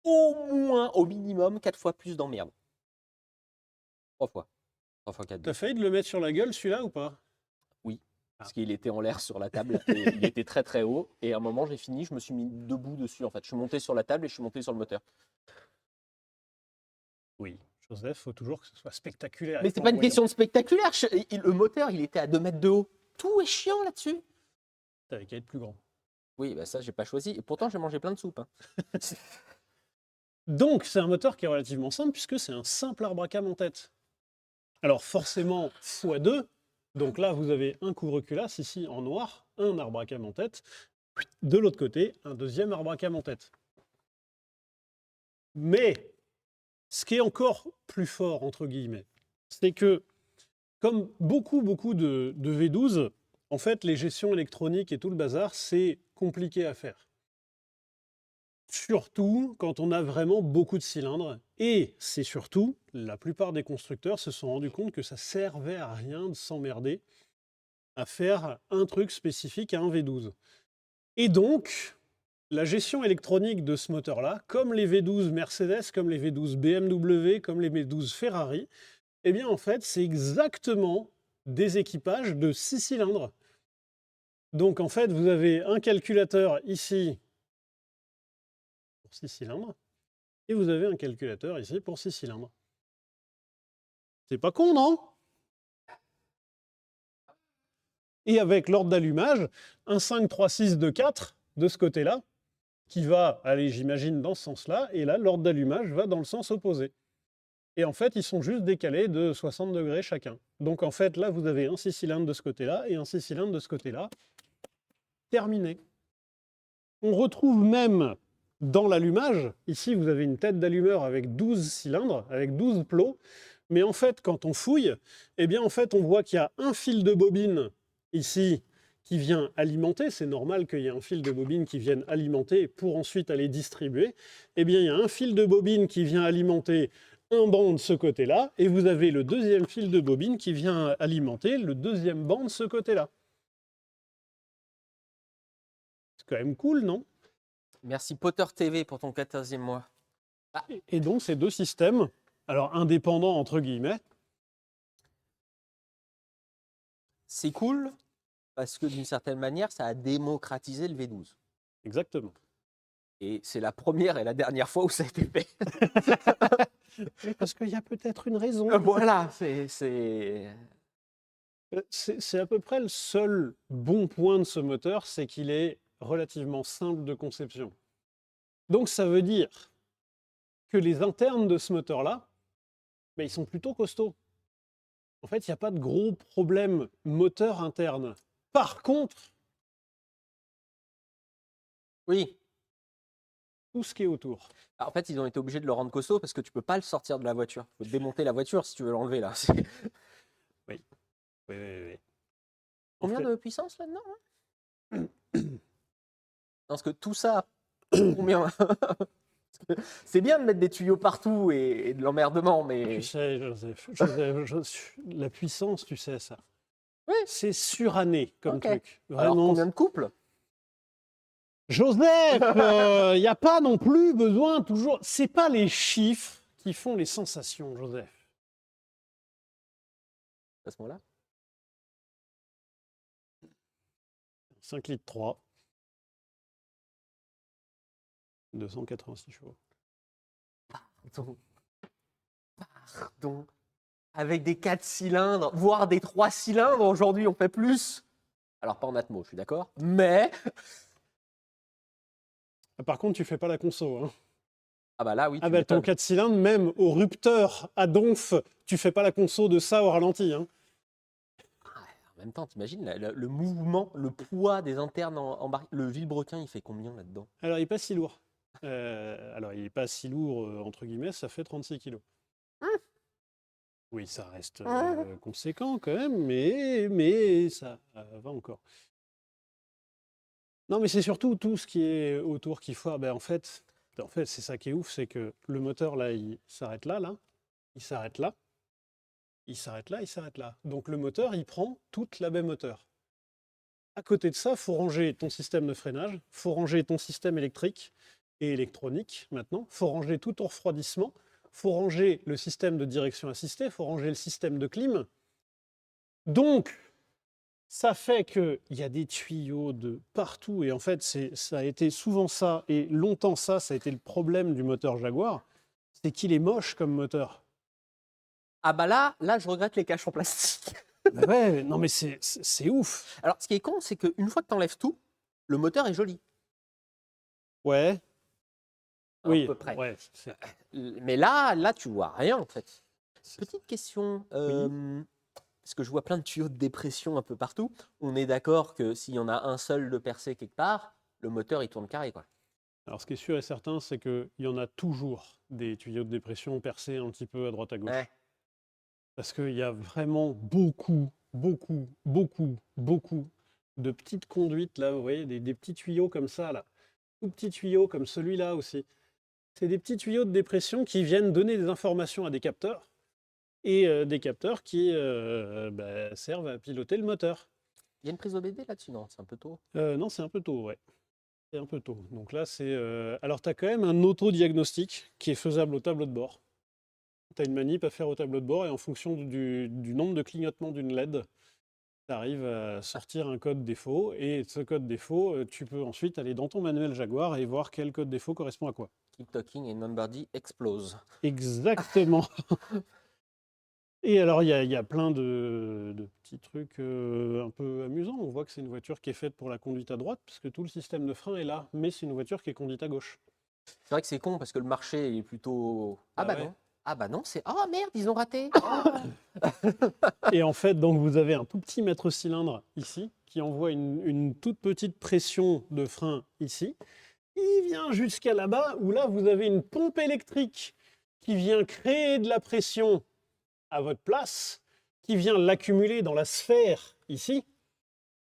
au minimum 4 fois plus d'emmerde. 3 fois. 3 fois 4. T'as failli de le mettre sur la gueule celui-là ou pas? Oui. Parce qu'il était en l'air sur la table et il était très très haut. Et à un moment, j'ai fini, je me suis mis debout dessus en fait. Je suis monté sur la table et je suis monté sur le moteur. Oui. Joseph, faut toujours que ce soit spectaculaire. Mais et c'est pas une flamboyant. question de spectaculaire. Le moteur, il était à 2 mètres de haut. Tout est chiant là-dessus. T'avais qu'à être plus grand. Oui, bah ça, j'ai pas choisi. Et pourtant, j'ai mangé plein de soupe. Hein. Donc, c'est un moteur qui est relativement simple puisque c'est un simple arbre à cam en tête. Alors, forcément, x2. Donc là, vous avez un couvre-culasse ici en noir, un arbre à cam en tête. De l'autre côté, un deuxième arbre à cam en tête. Mais, ce qui est encore plus fort, entre guillemets, c'est que, comme beaucoup de V12, en fait, les gestions électroniques et tout le bazar, c'est compliqué à faire. Surtout quand on a vraiment beaucoup de cylindres. Et c'est surtout, la plupart des constructeurs se sont rendus compte que ça servait à rien de s'emmerder à faire un truc spécifique à un V12. Et donc, la gestion électronique de ce moteur-là, comme les V12 Mercedes, comme les V12 BMW, comme les V12 Ferrari, eh bien en fait, c'est exactement des équipages de 6 cylindres. Donc en fait, vous avez un calculateur ici pour 6 cylindres, et vous avez un calculateur ici pour 6 cylindres. C'est pas con, non? Et avec l'ordre d'allumage, un 5, 3, 6, 2, 4 de ce côté-là, qui va aller, j'imagine, dans ce sens-là, et là, l'ordre d'allumage va dans le sens opposé. Et en fait, ils sont juste décalés de 60 degrés chacun. Donc en fait, là, vous avez un 6 cylindres de ce côté-là et un 6 cylindres de ce côté-là. Terminé. On retrouve même dans l'allumage, ici, vous avez une tête d'allumeur avec 12 cylindres, avec 12 plots. Mais en fait, quand on fouille, eh bien, en fait, on voit qu'il y a un fil de bobine ici qui vient alimenter. C'est normal qu'il y ait un fil de bobine qui vienne alimenter pour ensuite aller distribuer. Eh bien, il y a un fil de bobine qui vient alimenter un banc de ce côté-là, et vous avez le deuxième fil de bobine qui vient alimenter le deuxième banc de ce côté-là. C'est quand même cool, non? Merci Potter TV pour ton 14e mois. Et donc, ces deux systèmes, alors indépendants entre guillemets, C'est cool parce que d'une certaine manière, ça a démocratisé le V12. exactement. Et c'est la première et la dernière fois où ça a été fait. Parce qu'il y a peut-être une raison. Voilà, C'est à peu près le seul bon point de ce moteur, c'est qu'il est relativement simple de conception. Donc ça veut dire que les internes de ce moteur-là, ils sont plutôt costauds. En fait, il n'y a pas de gros problème moteur interne. Par contre, Oui. tout ce qui est autour. En fait, ils ont été obligés de le rendre costaud parce que tu peux pas le sortir de la voiture. Il faut démonter la voiture si tu veux l'enlever là. Oui, oui, oui. Combien fait- de puissance là-dedans Parce que tout ça, combien C'est bien de mettre des tuyaux partout et de l'emmerdement, mais Tu sais, Joseph, la puissance, tu sais ça. Oui. C'est suranné comme Ok. truc. Alors Vraiment. combien de couples Joseph, il n'y a pas non plus besoin toujours. C'est pas les chiffres qui font les sensations, Joseph. à ce moment-là 5 litres 3. 286 chevaux. Pardon. Avec des 4 cylindres, voire des 3 cylindres, aujourd'hui on fait plus. Alors pas en atmo, je suis d'accord, mais Par contre, tu fais pas la conso. Hein. ah bah là oui, tu Ton m'étonnes. 4 cylindres, même au rupteur à donf, tu fais pas la conso de ça au ralenti. Hein. En même temps, t'imagines le mouvement, le poids des internes embarqués. Le vilebrequin, il fait combien là-dedans Alors, il n'est pas si lourd. Il n'est pas si lourd, entre guillemets, ça fait 36 kilos. Oui, ça reste conséquent quand même, mais ça va encore. Non, mais c'est surtout tout ce qui est autour qui foire. En fait c'est ça qui est ouf, c'est que le moteur, là, il s'arrête là, il s'arrête là, il s'arrête là, il s'arrête là. Donc le moteur, il prend toute la baie moteur. À côté de ça, il faut ranger ton système de freinage, il faut ranger ton système électrique et électronique maintenant, il faut ranger tout ton refroidissement, il faut ranger le système de direction assistée, il faut ranger le système de clim. Donc, ça fait qu'il y a des tuyaux de partout. Et en fait, ça a été souvent ça, et longtemps ça a été le problème du moteur Jaguar, c'est qu'il est moche comme moteur. Ah bah là, je regrette les caches en plastique. Ouais, non mais c'est ouf. Alors, ce qui est con, c'est qu'une fois que tu enlèves tout, le moteur est joli. Ouais. À Oui, peu près. ouais. Mais là, tu vois rien en fait. Petite question. Oui. Parce que je vois plein de tuyaux de dépression un peu partout. On est d'accord que s'il y en a un seul de percé quelque part, le moteur il tourne carré quoi. Alors, ce qui est sûr et certain, c'est qu'il y en a toujours des tuyaux de dépression percés un petit peu à droite à gauche. Ouais. Parce qu'il y a vraiment beaucoup de petites conduites, là, vous voyez, des petits tuyaux comme ça, là. Tout petits tuyaux comme celui-là aussi. C'est des petits tuyaux de dépression qui viennent donner des informations à des capteurs, et des capteurs qui servent à piloter le moteur. Il y a une prise OBD là-dessus, non? C'est un peu tôt. Non, c'est un peu tôt, ouais. C'est un peu tôt. Donc là, c'est... Alors, tu as quand même un autodiagnostic qui est faisable au tableau de bord. Tu as une manip à faire au tableau de bord et en fonction du nombre de clignotements d'une LED, tu arrives à sortir un code défaut. Et ce code défaut, tu peux ensuite aller dans ton manuel Jaguar et voir quel code défaut correspond à quoi. Keep talking et number D explose. Exactement. Et alors, il y a plein de petits trucs un peu amusants. On voit que c'est une voiture qui est faite pour la conduite à droite, parce que tout le système de frein est là, mais c'est une voiture qui est conduite à gauche. C'est vrai que c'est con parce que le marché est plutôt. Ah Ah bah ouais. non. Ah bah non, c'est. Oh merde, ils ont raté. Et en fait, donc vous avez un tout petit mètre cylindre ici, qui envoie une toute petite pression de frein ici. Il vient jusqu'à là-bas, où là, vous avez une pompe électrique qui vient créer de la pression à votre place, qui vient l'accumuler dans la sphère ici,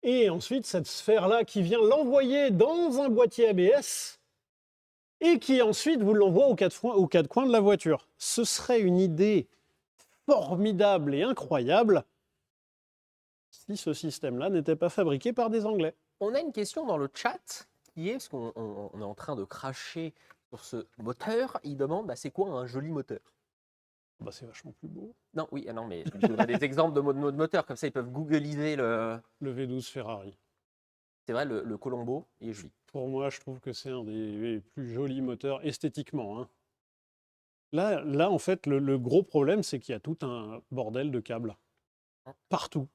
et ensuite cette sphère-là qui vient l'envoyer dans un boîtier ABS, et qui ensuite vous l'envoie aux quatre coins de la voiture. Ce serait une idée formidable et incroyable si ce système-là n'était pas fabriqué par des Anglais. On a une question dans le chat qui est, parce qu'on est en train de cracher sur ce moteur, il demande bah, c'est quoi un joli moteur? Bah, c'est vachement plus beau. Non, oui, non, mais je donnerai des exemples de mots de moteurs, comme ça ils peuvent googliser le. Le V12 Ferrari. C'est vrai, le Colombo, il est joli. Pour moi, je trouve que c'est un des plus jolis moteurs esthétiquement, hein. Là, en fait, le gros problème, c'est qu'il y a tout un bordel de câbles partout.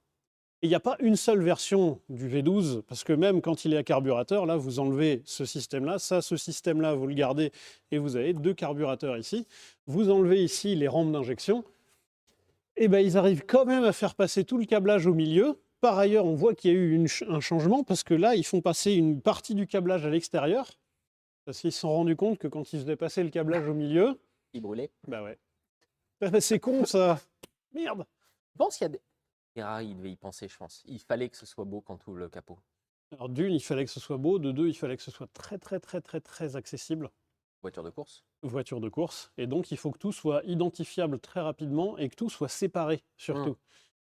Et il n'y a pas une seule version du V12, parce que même quand il est à carburateur, là, vous enlevez ce système-là, ce système-là, vous le gardez, et vous avez 2 carburateurs ici. Vous enlevez ici les rampes d'injection, et ben ils arrivent quand même à faire passer tout le câblage au milieu. Par ailleurs, on voit qu'il y a eu un changement, parce que là, ils font passer une partie du câblage à l'extérieur, parce qu'ils se sont rendus compte que quand ils faisaient passer le câblage au milieu, Il brûlait. bah ouais. Ah bah, c'est con, ça. Merde. Je pense qu'il y a des... Ferrari, il devait y penser, je pense. Il fallait que ce soit beau quand tout le capot. Alors d'une, il fallait que ce soit beau. De deux, il fallait que ce soit très, très, très, très, très accessible. Voiture de course. Voiture de course. Et donc, il faut que tout soit identifiable très rapidement et que tout soit séparé, surtout.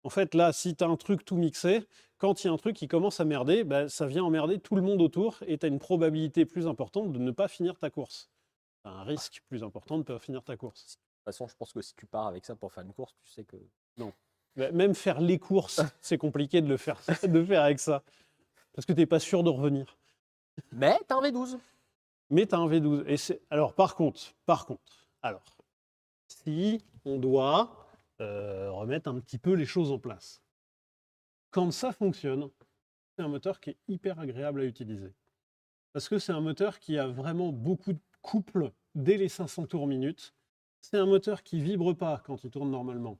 En fait, là, si tu as un truc tout mixé, quand il y a un truc qui commence à merder, bah, ça vient emmerder tout le monde autour et tu as une probabilité plus importante de ne pas finir ta course. Tu as un risque plus important de ne pas finir ta course. De toute façon, je pense que si tu pars avec ça pour faire une course, tu sais que... Non. Bah, même faire les courses, c'est compliqué de le faire, de faire avec ça. Parce que tu n'es pas sûr de revenir. Mais t'as un V12. Mais tu as un V12. Alors, par contre, alors, si on doit remettre un petit peu les choses en place, quand ça fonctionne, c'est un moteur qui est hyper agréable à utiliser. Parce que c'est un moteur qui a vraiment beaucoup de couple dès les 500 tours minute. C'est un moteur qui vibre pas quand il tourne normalement.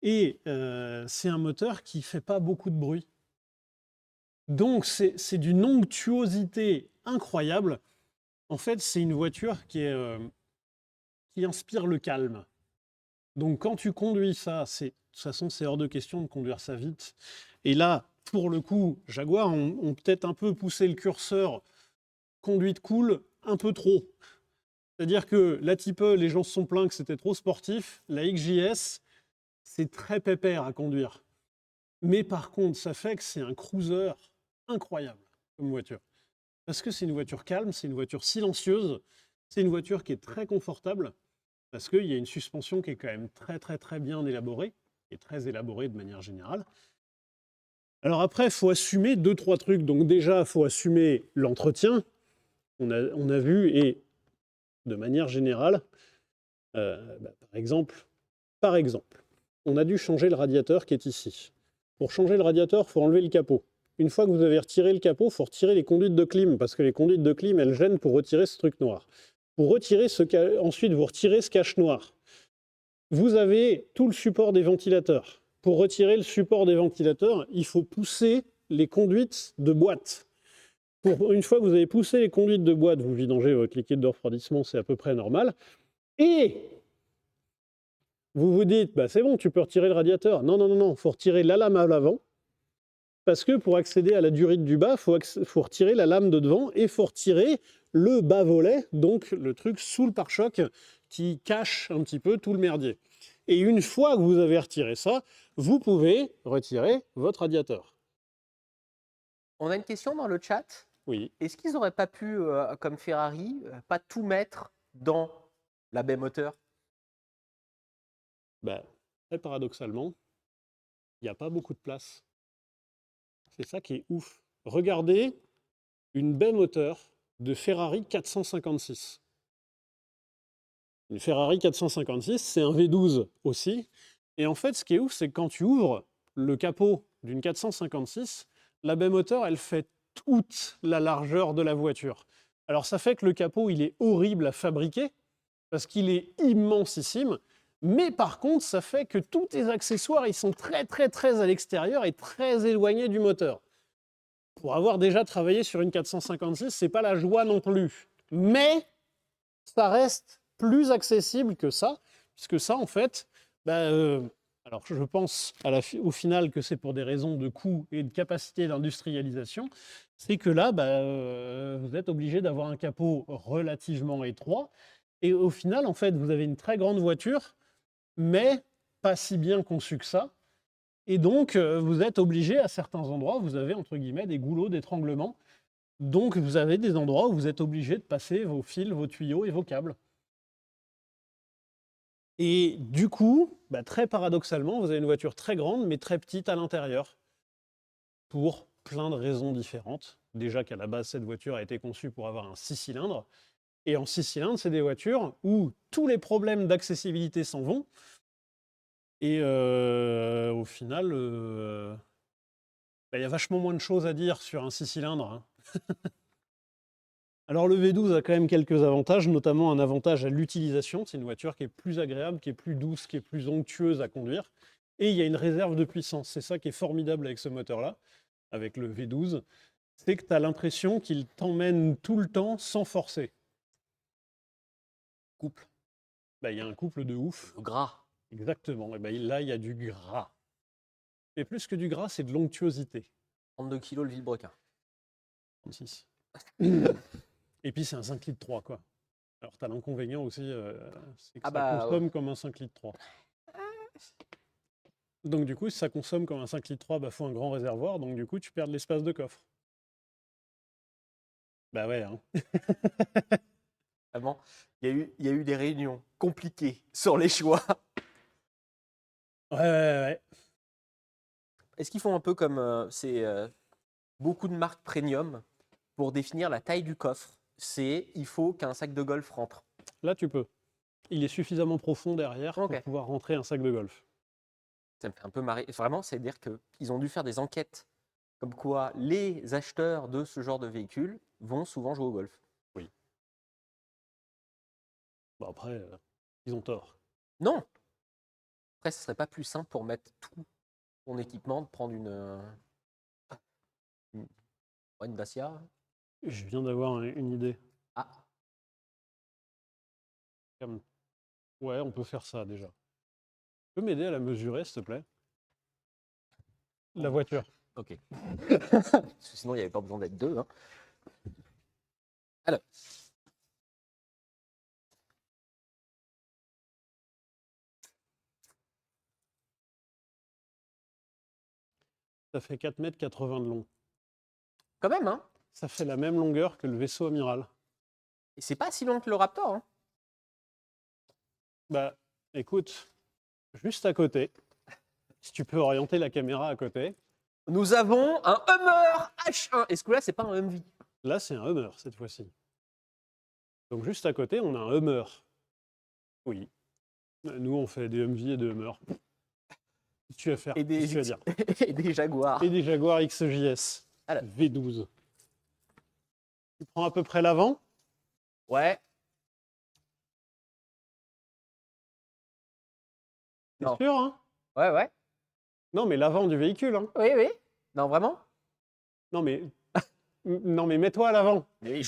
Et c'est un moteur qui fait pas beaucoup de bruit. Donc, c'est d'une onctuosité incroyable. En fait, c'est une voiture qui inspire le calme. Donc, quand tu conduis ça, de toute façon, c'est hors de question de conduire ça vite. Et là, pour le coup, Jaguar ont peut-être un peu poussé le curseur conduite cool un peu trop. C'est-à-dire que la Type E, les gens se sont plaints que c'était trop sportif. La XJS, c'est très pépère à conduire. Mais par contre, ça fait que c'est un cruiser incroyable comme voiture. Parce que c'est une voiture calme, c'est une voiture silencieuse, c'est une voiture qui est très confortable, parce qu'il y a une suspension qui est quand même très très très bien élaborée, et très élaborée de manière générale. Alors après, il faut assumer 2-3 trucs. Donc déjà, il faut assumer l'entretien, on a vu, et de manière générale, par exemple, on a dû changer le radiateur qui est ici. Pour changer le radiateur, il faut enlever le capot. Une fois que vous avez retiré le capot, il faut retirer les conduites de clim, parce que les conduites de clim, elles gênent pour retirer ce truc noir. Ensuite, vous retirez ce cache noir. Vous avez tout le support des ventilateurs. Pour retirer le support des ventilateurs, il faut pousser les conduites de boîte. Une fois que vous avez poussé les conduites de boîte, vous vidangez votre liquide de refroidissement, c'est à peu près normal. Et vous vous dites, bah, c'est bon, tu peux retirer le radiateur. Non, non, non, non, il faut retirer la lame à l'avant. Parce que pour accéder à la durite du bas, il faut retirer la lame de devant et il faut retirer le bas-volet, donc le truc sous le pare-choc qui cache un petit peu tout le merdier. Et une fois que vous avez retiré ça, vous pouvez retirer votre radiateur. On a une question dans le chat. Oui. Est-ce qu'ils n'auraient pas pu, comme Ferrari, pas tout mettre dans la baie moteur? Ben, très paradoxalement, il n'y a pas beaucoup de place. C'est ça qui est ouf. Regardez une baie moteur de Ferrari 456. Une Ferrari 456, c'est un V12 aussi. Et en fait, ce qui est ouf, c'est que quand tu ouvres le capot d'une 456, la baie moteur, elle fait toute la largeur de la voiture. Alors ça fait que le capot, il est horrible à fabriquer, parce qu'il est immensissime. Mais par contre, ça fait que tous tes accessoires, ils sont très très très à l'extérieur et très éloignés du moteur. Pour avoir déjà travaillé sur une 456, c'est pas la joie non plus. Mais ça reste plus accessible que ça, puisque ça, en fait, alors je pense au final que c'est pour des raisons de coût et de capacité d'industrialisation, c'est que là, vous êtes obligé d'avoir un capot relativement étroit. Et au final, en fait, vous avez une très grande voiture, mais pas si bien conçue que ça. Et donc, vous êtes obligé, à certains endroits, vous avez, entre guillemets, des goulots d'étranglement. Donc, vous avez des endroits où vous êtes obligé de passer vos fils, vos tuyaux et vos câbles. Et du coup, très paradoxalement, vous avez une voiture très grande, mais très petite à l'intérieur, pour plein de raisons différentes. déjà qu'à la base, cette voiture a été conçue pour avoir un 6 cylindres. Et en 6 cylindres, c'est des voitures où tous les problèmes d'accessibilité s'en vont. Et au final, il y a vachement moins de choses à dire sur un 6 cylindres, hein. Alors le V12 a quand même quelques avantages, notamment un avantage à l'utilisation. C'est une voiture qui est plus agréable, qui est plus douce, qui est plus onctueuse à conduire. Et il y a une réserve de puissance. C'est ça qui est formidable avec ce moteur-là, avec le V12. C'est que tu as l'impression qu'il t'emmène tout le temps sans forcer. Couple. Il y a un couple de ouf. Le gras. Exactement. Et là, il y a du gras. Et plus que du gras, c'est de l'onctuosité. 32 kilos le vilebrequin. 36. Et puis c'est un 5 litres 3, quoi. Alors tu as l'inconvénient aussi, c'est que ça consomme comme un 5 litres 3. Donc du coup, si ça consomme comme un 5 litres 3, faut un grand réservoir, donc du coup, tu perds de l'espace de coffre. Bah ouais, hein. Vraiment, il y a eu des réunions compliquées sur les choix. Ouais. Est-ce qu'ils font un peu comme beaucoup de marques premium pour définir la taille du coffre? Il faut qu'un sac de golf rentre. Là, tu peux. Il est suffisamment profond derrière pour pouvoir rentrer un sac de golf. Ça me fait un peu marrer. Vraiment, c'est-à-dire qu'ils ont dû faire des enquêtes comme quoi les acheteurs de ce genre de véhicules vont souvent jouer au golf. Oui. Bon, après, ils ont tort. Non. Après, ce serait pas plus simple pour mettre tout ton équipement de prendre une Dacia? Je viens d'avoir une idée. Ah. Ouais, on peut faire ça déjà. Tu peux m'aider à la mesurer, s'il te plaît? La voiture. Ok. Parce que sinon, il n'y avait pas besoin d'être deux, hein. Alors. Ça fait 4,80 m de long. Quand même, hein. Ça fait la même longueur que le vaisseau amiral. Et c'est pas si long que le Raptor, hein. Bah, écoute, juste à côté, si tu peux orienter la caméra à côté. Nous avons un Hummer H1. Est-ce que là, c'est pas un Humvee? Là, c'est un Hummer cette fois-ci. Donc juste à côté, on a un Hummer. Oui. Nous, on fait des Humvee et des Hummers. Qu'est-ce que tu vas faire? Et Qu'est-ce que tu vas dire? et des Jaguars. Et des Jaguars XJS. Alors. V12. Tu prends à peu près l'avant? Ouais. T'es sûr, hein? Ouais. Non, mais l'avant du véhicule, hein? Oui. Non, vraiment? Non, mais mets-toi à l'avant. Mais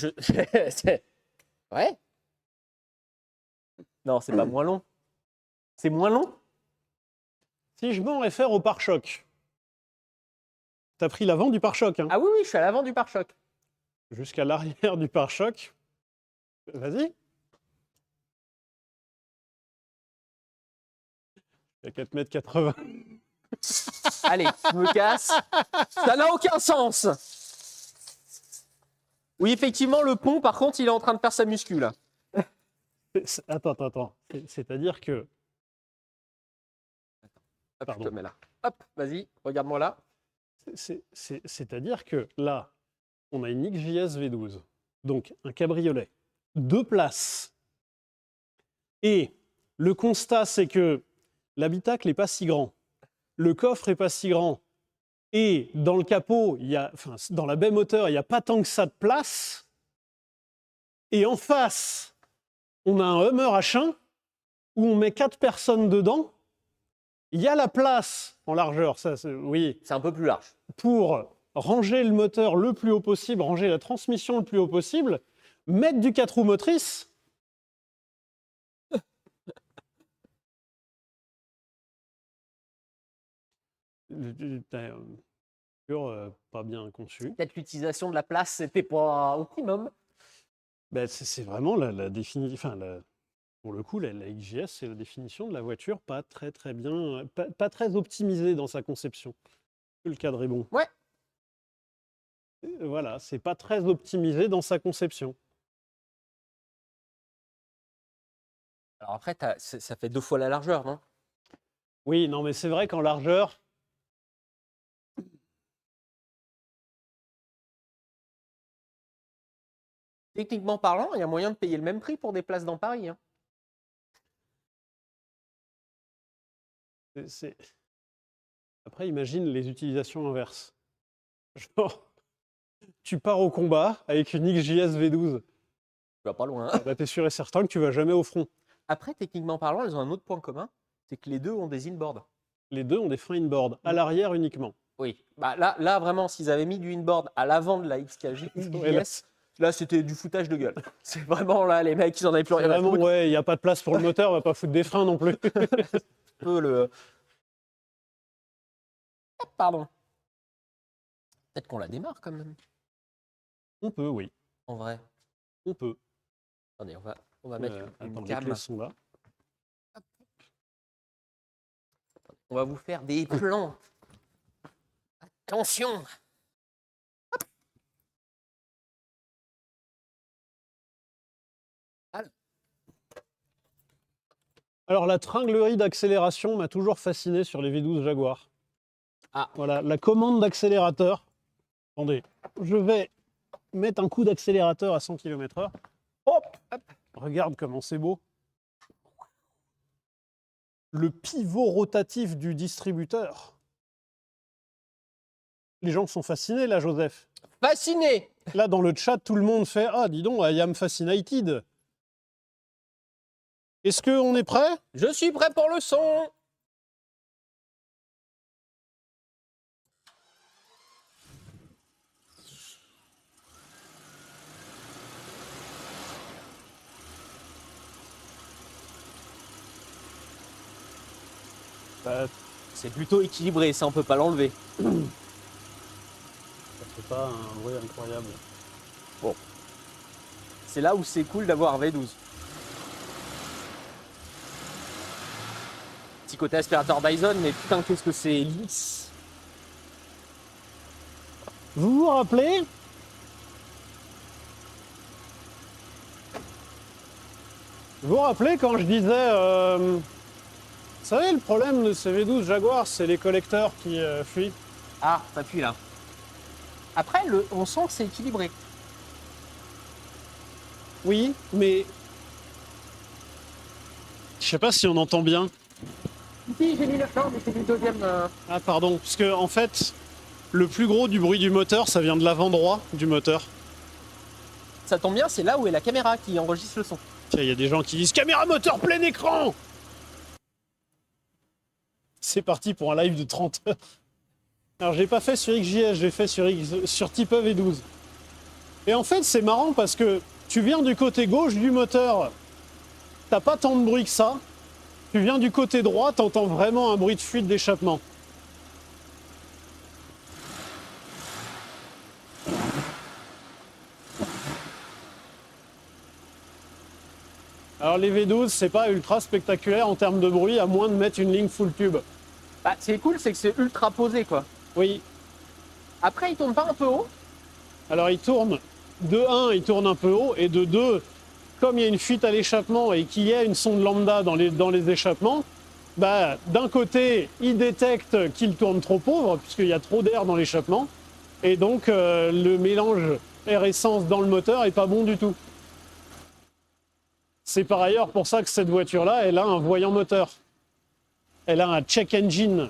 ouais. Non, c'est pas moins long. C'est moins long? Si je m'en réfère au pare-choc, t'as pris l'avant du pare-choc, hein? Ah oui, je suis à l'avant du pare-choc. Jusqu'à l'arrière du pare-choc. Vas-y. Il y a 4,80 m. Allez, je me casse. Ça n'a aucun sens. Oui, effectivement, le pont, par contre, il est en train de faire sa muscu, là. Attends. C'est-à-dire que... Hop, Pardon. je te mets là. Hop, vas-y, regarde-moi là. C'est-à-dire que là, on a une XJS V12, donc un cabriolet, 2 places. Et le constat, c'est que l'habitacle n'est pas si grand, le coffre n'est pas si grand, et dans le capot, dans la baie moteur, il n'y a pas tant que ça de place. Et en face, on a un Hummer H1 où on met 4 personnes dedans. Il y a la place en largeur, oui. C'est un peu plus large. Pour ranger le moteur le plus haut possible, ranger la transmission le plus haut possible, mettre du 4 roues motrices. Pas bien conçu. Peut-être l'utilisation de la place, c'était pas optimum. C'est vraiment la définition. Pour le coup, la XJS, c'est la définition de la voiture pas très bien, pas très optimisée dans sa conception. Le cadre est bon. Ouais. Voilà, c'est pas très optimisé dans sa conception. Alors après, ça fait 2 fois la largeur, non? Oui, non, mais c'est vrai qu'en largeur, Techniquement parlant, il y a moyen de payer le même prix pour des places dans Paris. Hein. Après, imagine les utilisations inverses. Genre, tu pars au combat avec une XJS V12. Tu vas pas loin. Bah, t'es sûr et certain que tu vas jamais au front. Après, techniquement parlant, elles ont un autre point commun, c'est que les deux ont des inboards. Les deux ont des freins inboard, à l'arrière uniquement. Oui. Bah, là vraiment, s'ils avaient mis du inboard à l'avant de la XKJ, Ouais, là, c'était du foutage de gueule. C'est vraiment là, les mecs, ils en avaient plus rien à Vraiment, foutre. ouais, il n'y a pas de place pour le moteur, on va pas foutre des freins non plus. Pardon. Peut-être qu'on la démarre quand même, On peut, oui. en vrai. On peut. Attendez, on va mettre une Attends, les cam. clés sont là. On va vous faire des plans. Attention. Alors, la tringlerie d'accélération m'a toujours fasciné sur les V12 Jaguar. Ah. Voilà, la commande d'accélérateur. Attendez, je vais mettre un coup d'accélérateur à 100 km/h. Hop, hop. Regarde comment c'est beau. Le pivot rotatif du distributeur. Les gens sont fascinés là, Joseph. Fasciné. Là, dans le chat, tout le monde fait « Ah, dis donc, I am fascinated ». Est-ce qu'on est prêt? Je suis prêt pour le son. Bah, C'est plutôt équilibré, ça on peut pas l'enlever. ça fait pas un bruit incroyable. C'est là où c'est cool d'avoir un V12. Petit côté aspirateur Dyson, mais putain qu'est-ce que c'est lisse. Vous vous rappelez? Vous vous rappelez quand je disais... Vous savez, le problème de ces V12 Jaguar, c'est les collecteurs qui fuient. Ah, ça pue là. Après, on sent que c'est équilibré. Oui, mais... Je sais pas si on entend bien. Si, j'ai mis le temps, mais c'est du deuxième. Ah pardon, parce que en fait, le plus gros du bruit du moteur, ça vient de l'avant droit du moteur. Ça tombe bien, c'est là où est la caméra qui enregistre le son. Tiens, il y a des gens qui disent « Caméra moteur plein écran !» C'est parti pour un live de 30 heures. Alors, j'ai pas fait sur XJS, j'ai fait sur Type V12. Et en fait, c'est marrant parce que tu viens du côté gauche du moteur, t'as pas tant de bruit que ça. Tu viens du côté droit, t'entends vraiment un bruit de fuite d'échappement. Alors les V12, c'est pas ultra spectaculaire en termes de bruit, à moins de mettre une ligne full tube. Bah, c'est cool, c'est que c'est ultra posé quoi. Oui. Après, il tourne pas un peu haut. Alors il tourne, de 1, il tourne un peu haut, et de 2, comme il y a une fuite à l'échappement et qu'il y a une sonde lambda dans les échappements, bah, d'un côté, il détecte qu'il tourne trop pauvre, puisqu'il y a trop d'air dans l'échappement, et donc le mélange air-essence dans le moteur est pas bon du tout. C'est par ailleurs pour ça que cette voiture-là, elle a un voyant moteur. Elle a un check engine.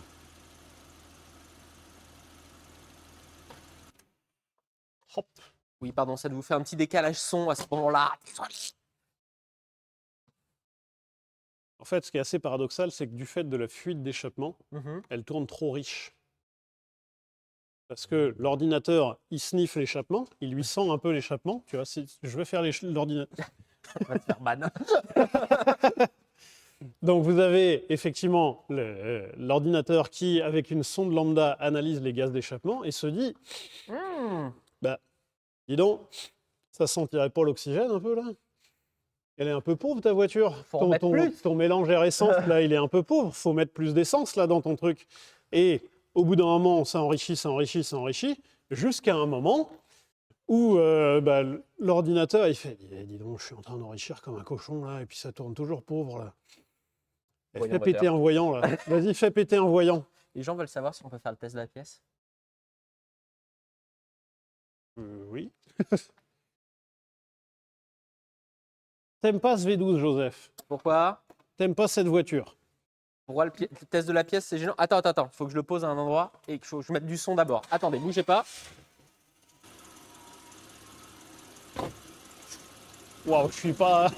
Hop. Oui, pardon, ça vous fait un petit décalage son à ce moment-là. En fait, ce qui est assez paradoxal, c'est que du fait de la fuite d'échappement, Mhm. elle tourne trop riche. Parce que l'ordinateur, il sniffe l'échappement, il lui sent un peu l'échappement. Tu vois, je vais faire l'ordinateur. On va te faire ban. Donc vous avez effectivement l'ordinateur qui, avec une sonde lambda, analyse les gaz d'échappement et se dit, bah, dis donc, ça sentirait pas l'oxygène un peu là? Elle est un peu pauvre ta voiture. Faut en mettre plus. Ton mélange air-essence là, il est un peu pauvre. Faut mettre plus d'essence là dans ton truc. Et au bout d'un moment, ça enrichit, ça enrichit, ça enrichit, jusqu'à un moment où bah, l'ordinateur il fait, dis donc, je suis en train d'enrichir comme un cochon là, et puis ça tourne toujours pauvre là. Voyant Fais péter moteur. un voyant là. Vas-y, fais péter un voyant. Les gens veulent savoir si on peut faire le test de la pièce. Oui. T'aimes pas ce V12, Joseph. Pourquoi? T'aimes pas cette voiture. Pourquoi le test de la pièce, c'est gênant? Attends. Faut que je le pose à un endroit et que je mette du son d'abord. Attendez, bougez pas. Waouh, je suis pas.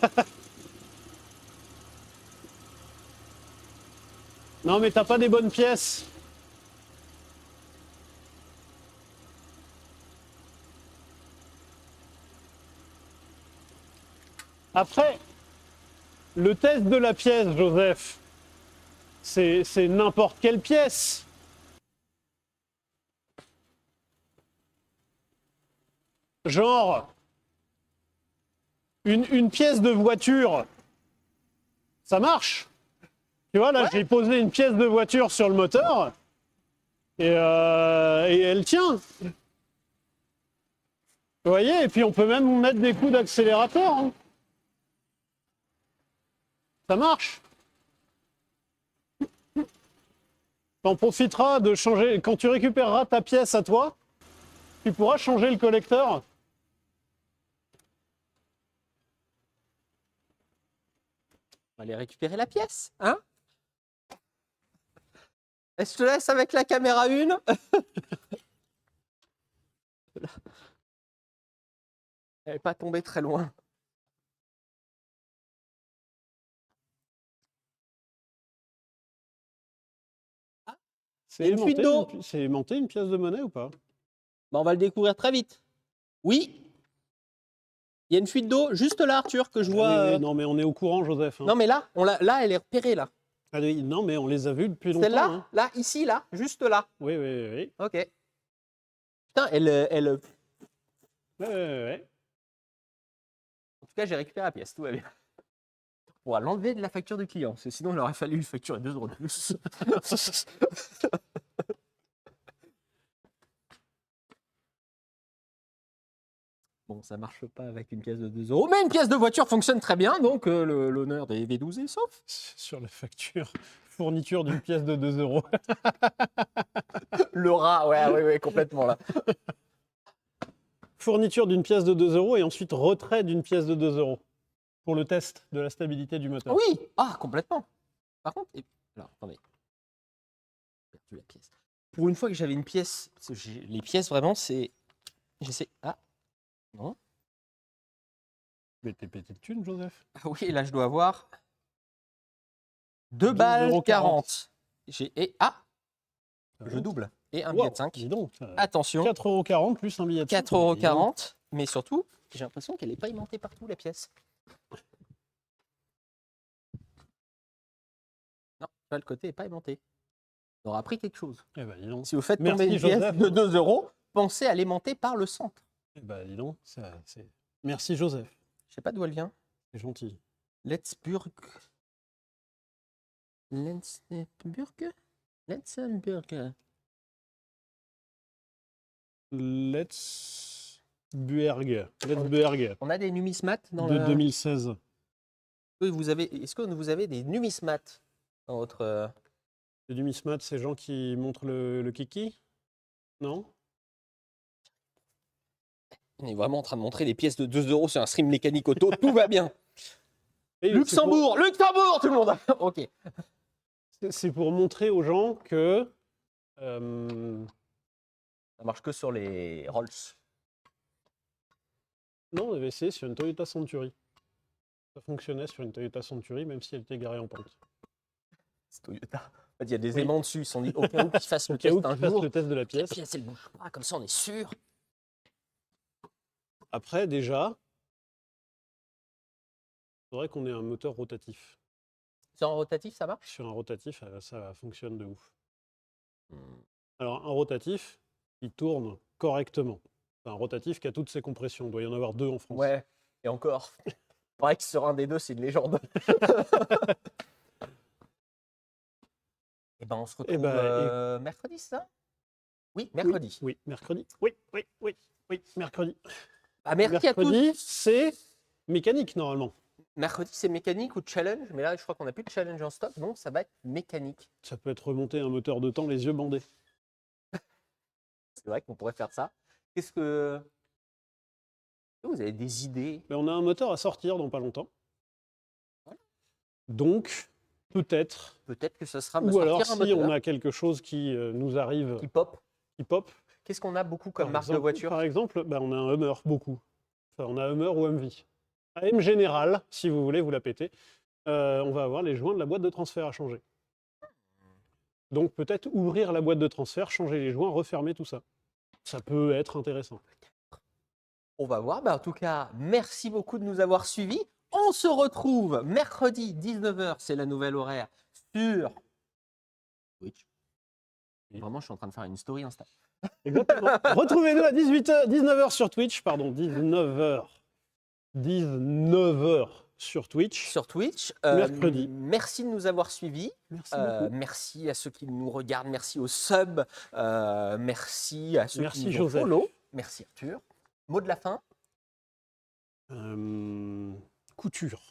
Non, mais t'as pas des bonnes pièces. Après, le test de la pièce, Joseph, c'est n'importe quelle pièce. Genre, une pièce de voiture, ça marche. Tu vois, là, j'ai posé une pièce de voiture sur le moteur et elle tient. Vous voyez, et puis on peut même mettre des coups d'accélérateur. Hein. Ça marche. T'en profiteras de changer. Quand tu récupéreras ta pièce à toi, tu pourras changer le collecteur. On va aller récupérer la pièce, hein? Et je te laisse avec la caméra 1. Elle n'est pas tombée très loin. C'est une fuite d'eau. C'est aimanté une pièce de monnaie ou pas? Bah, on va le découvrir très vite. Oui. Il y a une fuite d'eau juste là, Arthur, que je vois. Oui, non, mais on est au courant, Joseph. Hein. Non, mais là, là, elle est repérée, là. Ah oui, non, mais on les a vus depuis longtemps. Celle-là, hein. là, ici, là, juste là. Oui, oui, oui. Ok. Putain, elle... Ouais. En tout cas, j'ai récupéré la pièce, tout va bien. On va l'enlever de la facture du client, parce que sinon, il aurait fallu lui facturer 2 € de plus. Bon, ça marche pas avec une pièce de 2 €, mais une pièce de voiture fonctionne très bien, donc l'honneur des V12 est sauf. Sur la facture, fourniture d'une pièce de 2 €. Le rat, ouais, complètement là. Fourniture d'une pièce de 2 € et ensuite retrait d'une pièce de 2 € pour le test de la stabilité du moteur. Oui, complètement. Par contre, alors, attendez. J'ai perdu la pièce. Pour une fois que j'avais une pièce, parce que les pièces vraiment, c'est. J'essaie. Ah, non. Mais t'es pété de thunes, Joseph. Ah oui, là, je dois avoir 2 12,40 balles 40. Je double. Et 1 billet de 5. Dis donc. Attention, 4,40 € plus un billet de 5. 4,40 €. Mais surtout, j'ai l'impression qu'elle n'est pas aimantée partout, la pièce. Non, là, le côté n'est pas aimanté. On aura appris quelque chose. Eh ben, dis donc. Si vous faites Merci, tomber une pièce Joseph. de 2 €, pensez à l'aimanter par le centre. Eh ben, dis donc. Merci, Joseph. Je sais pas d'où elle vient. C'est gentil. Lettsburg. Lettsburg. Lettsburg. On a des numismates dans De la... 2016. Est-ce que vous avez des numismates dans votre... Le numismate, c'est gens qui montrent le kiki? Non? On est vraiment en train de montrer des pièces de 2 € sur un stream mécanique auto. Tout va bien. Et Luxembourg, tout le monde. Ok. c'est pour montrer aux gens que Ça marche que sur les Rolls. non, on avait essayé sur une Toyota Century. Ça fonctionnait sur une Toyota Century, même si elle était garée en pente. C'est Toyota. En fait, il y a des Oui. aimants dessus. Ils se sont dit, au cas où qu'ils fassent le Au cas où test un qu'ils fassent jour, le test de la la pièce. pièce, elle bouge pas. Comme ça, on est sûr. Après, déjà, il faudrait qu'on ait un moteur rotatif. Sur un rotatif, ça marche? Sur un rotatif, ça fonctionne de ouf. Hmm. Alors, un rotatif, il tourne correctement. C'est un rotatif qui a toutes ses compressions. Il doit y en avoir 2 en France. Ouais, et encore. Il paraît que sur un des deux, c'est une légende. Et ben, on se retrouve mercredi, c'est ça? Oui, mercredi. Oui, mercredi. Oui, mercredi. Ah, merci à tous. Mercredi, c'est mécanique, normalement. Mercredi, c'est mécanique ou challenge, mais là, je crois qu'on n'a plus de challenge en stock, donc ça va être mécanique. Ça peut être remonté un moteur de temps, les yeux bandés. C'est vrai qu'on pourrait faire ça. Qu'est-ce que... Vous avez des idées? Mais on a un moteur à sortir dans pas longtemps. Donc, peut-être, Peut-être que ce sera me ou alors sortir un si on moteur a quelque chose qui nous arrive, qui pop. qui pop, Qu'est-ce qu'on a beaucoup comme par marque de exemple, voiture? par exemple, bah, on a un Hummer, beaucoup. Enfin, on a Hummer ou Humvee. À M Général, si vous voulez vous la péter, on va avoir les joints de la boîte de transfert à changer. Donc peut-être ouvrir la boîte de transfert, changer les joints, refermer tout ça. Ça peut être intéressant. On va voir. Bah, en tout cas, merci beaucoup de nous avoir suivis. On se retrouve mercredi 19h, c'est la nouvelle horaire sur Twitch. Vraiment, je suis en train de faire une story Insta. Exactement. Retrouvez-nous à 19h sur Twitch, pardon, 19h. 19h sur Twitch. Sur Twitch. Mercredi. Merci de nous avoir suivis. Merci beaucoup. Merci à ceux qui nous regardent. Merci aux subs. Merci à ceux Merci, qui nous ont Joseph. follow. Merci Arthur. Mot de la fin. Couture.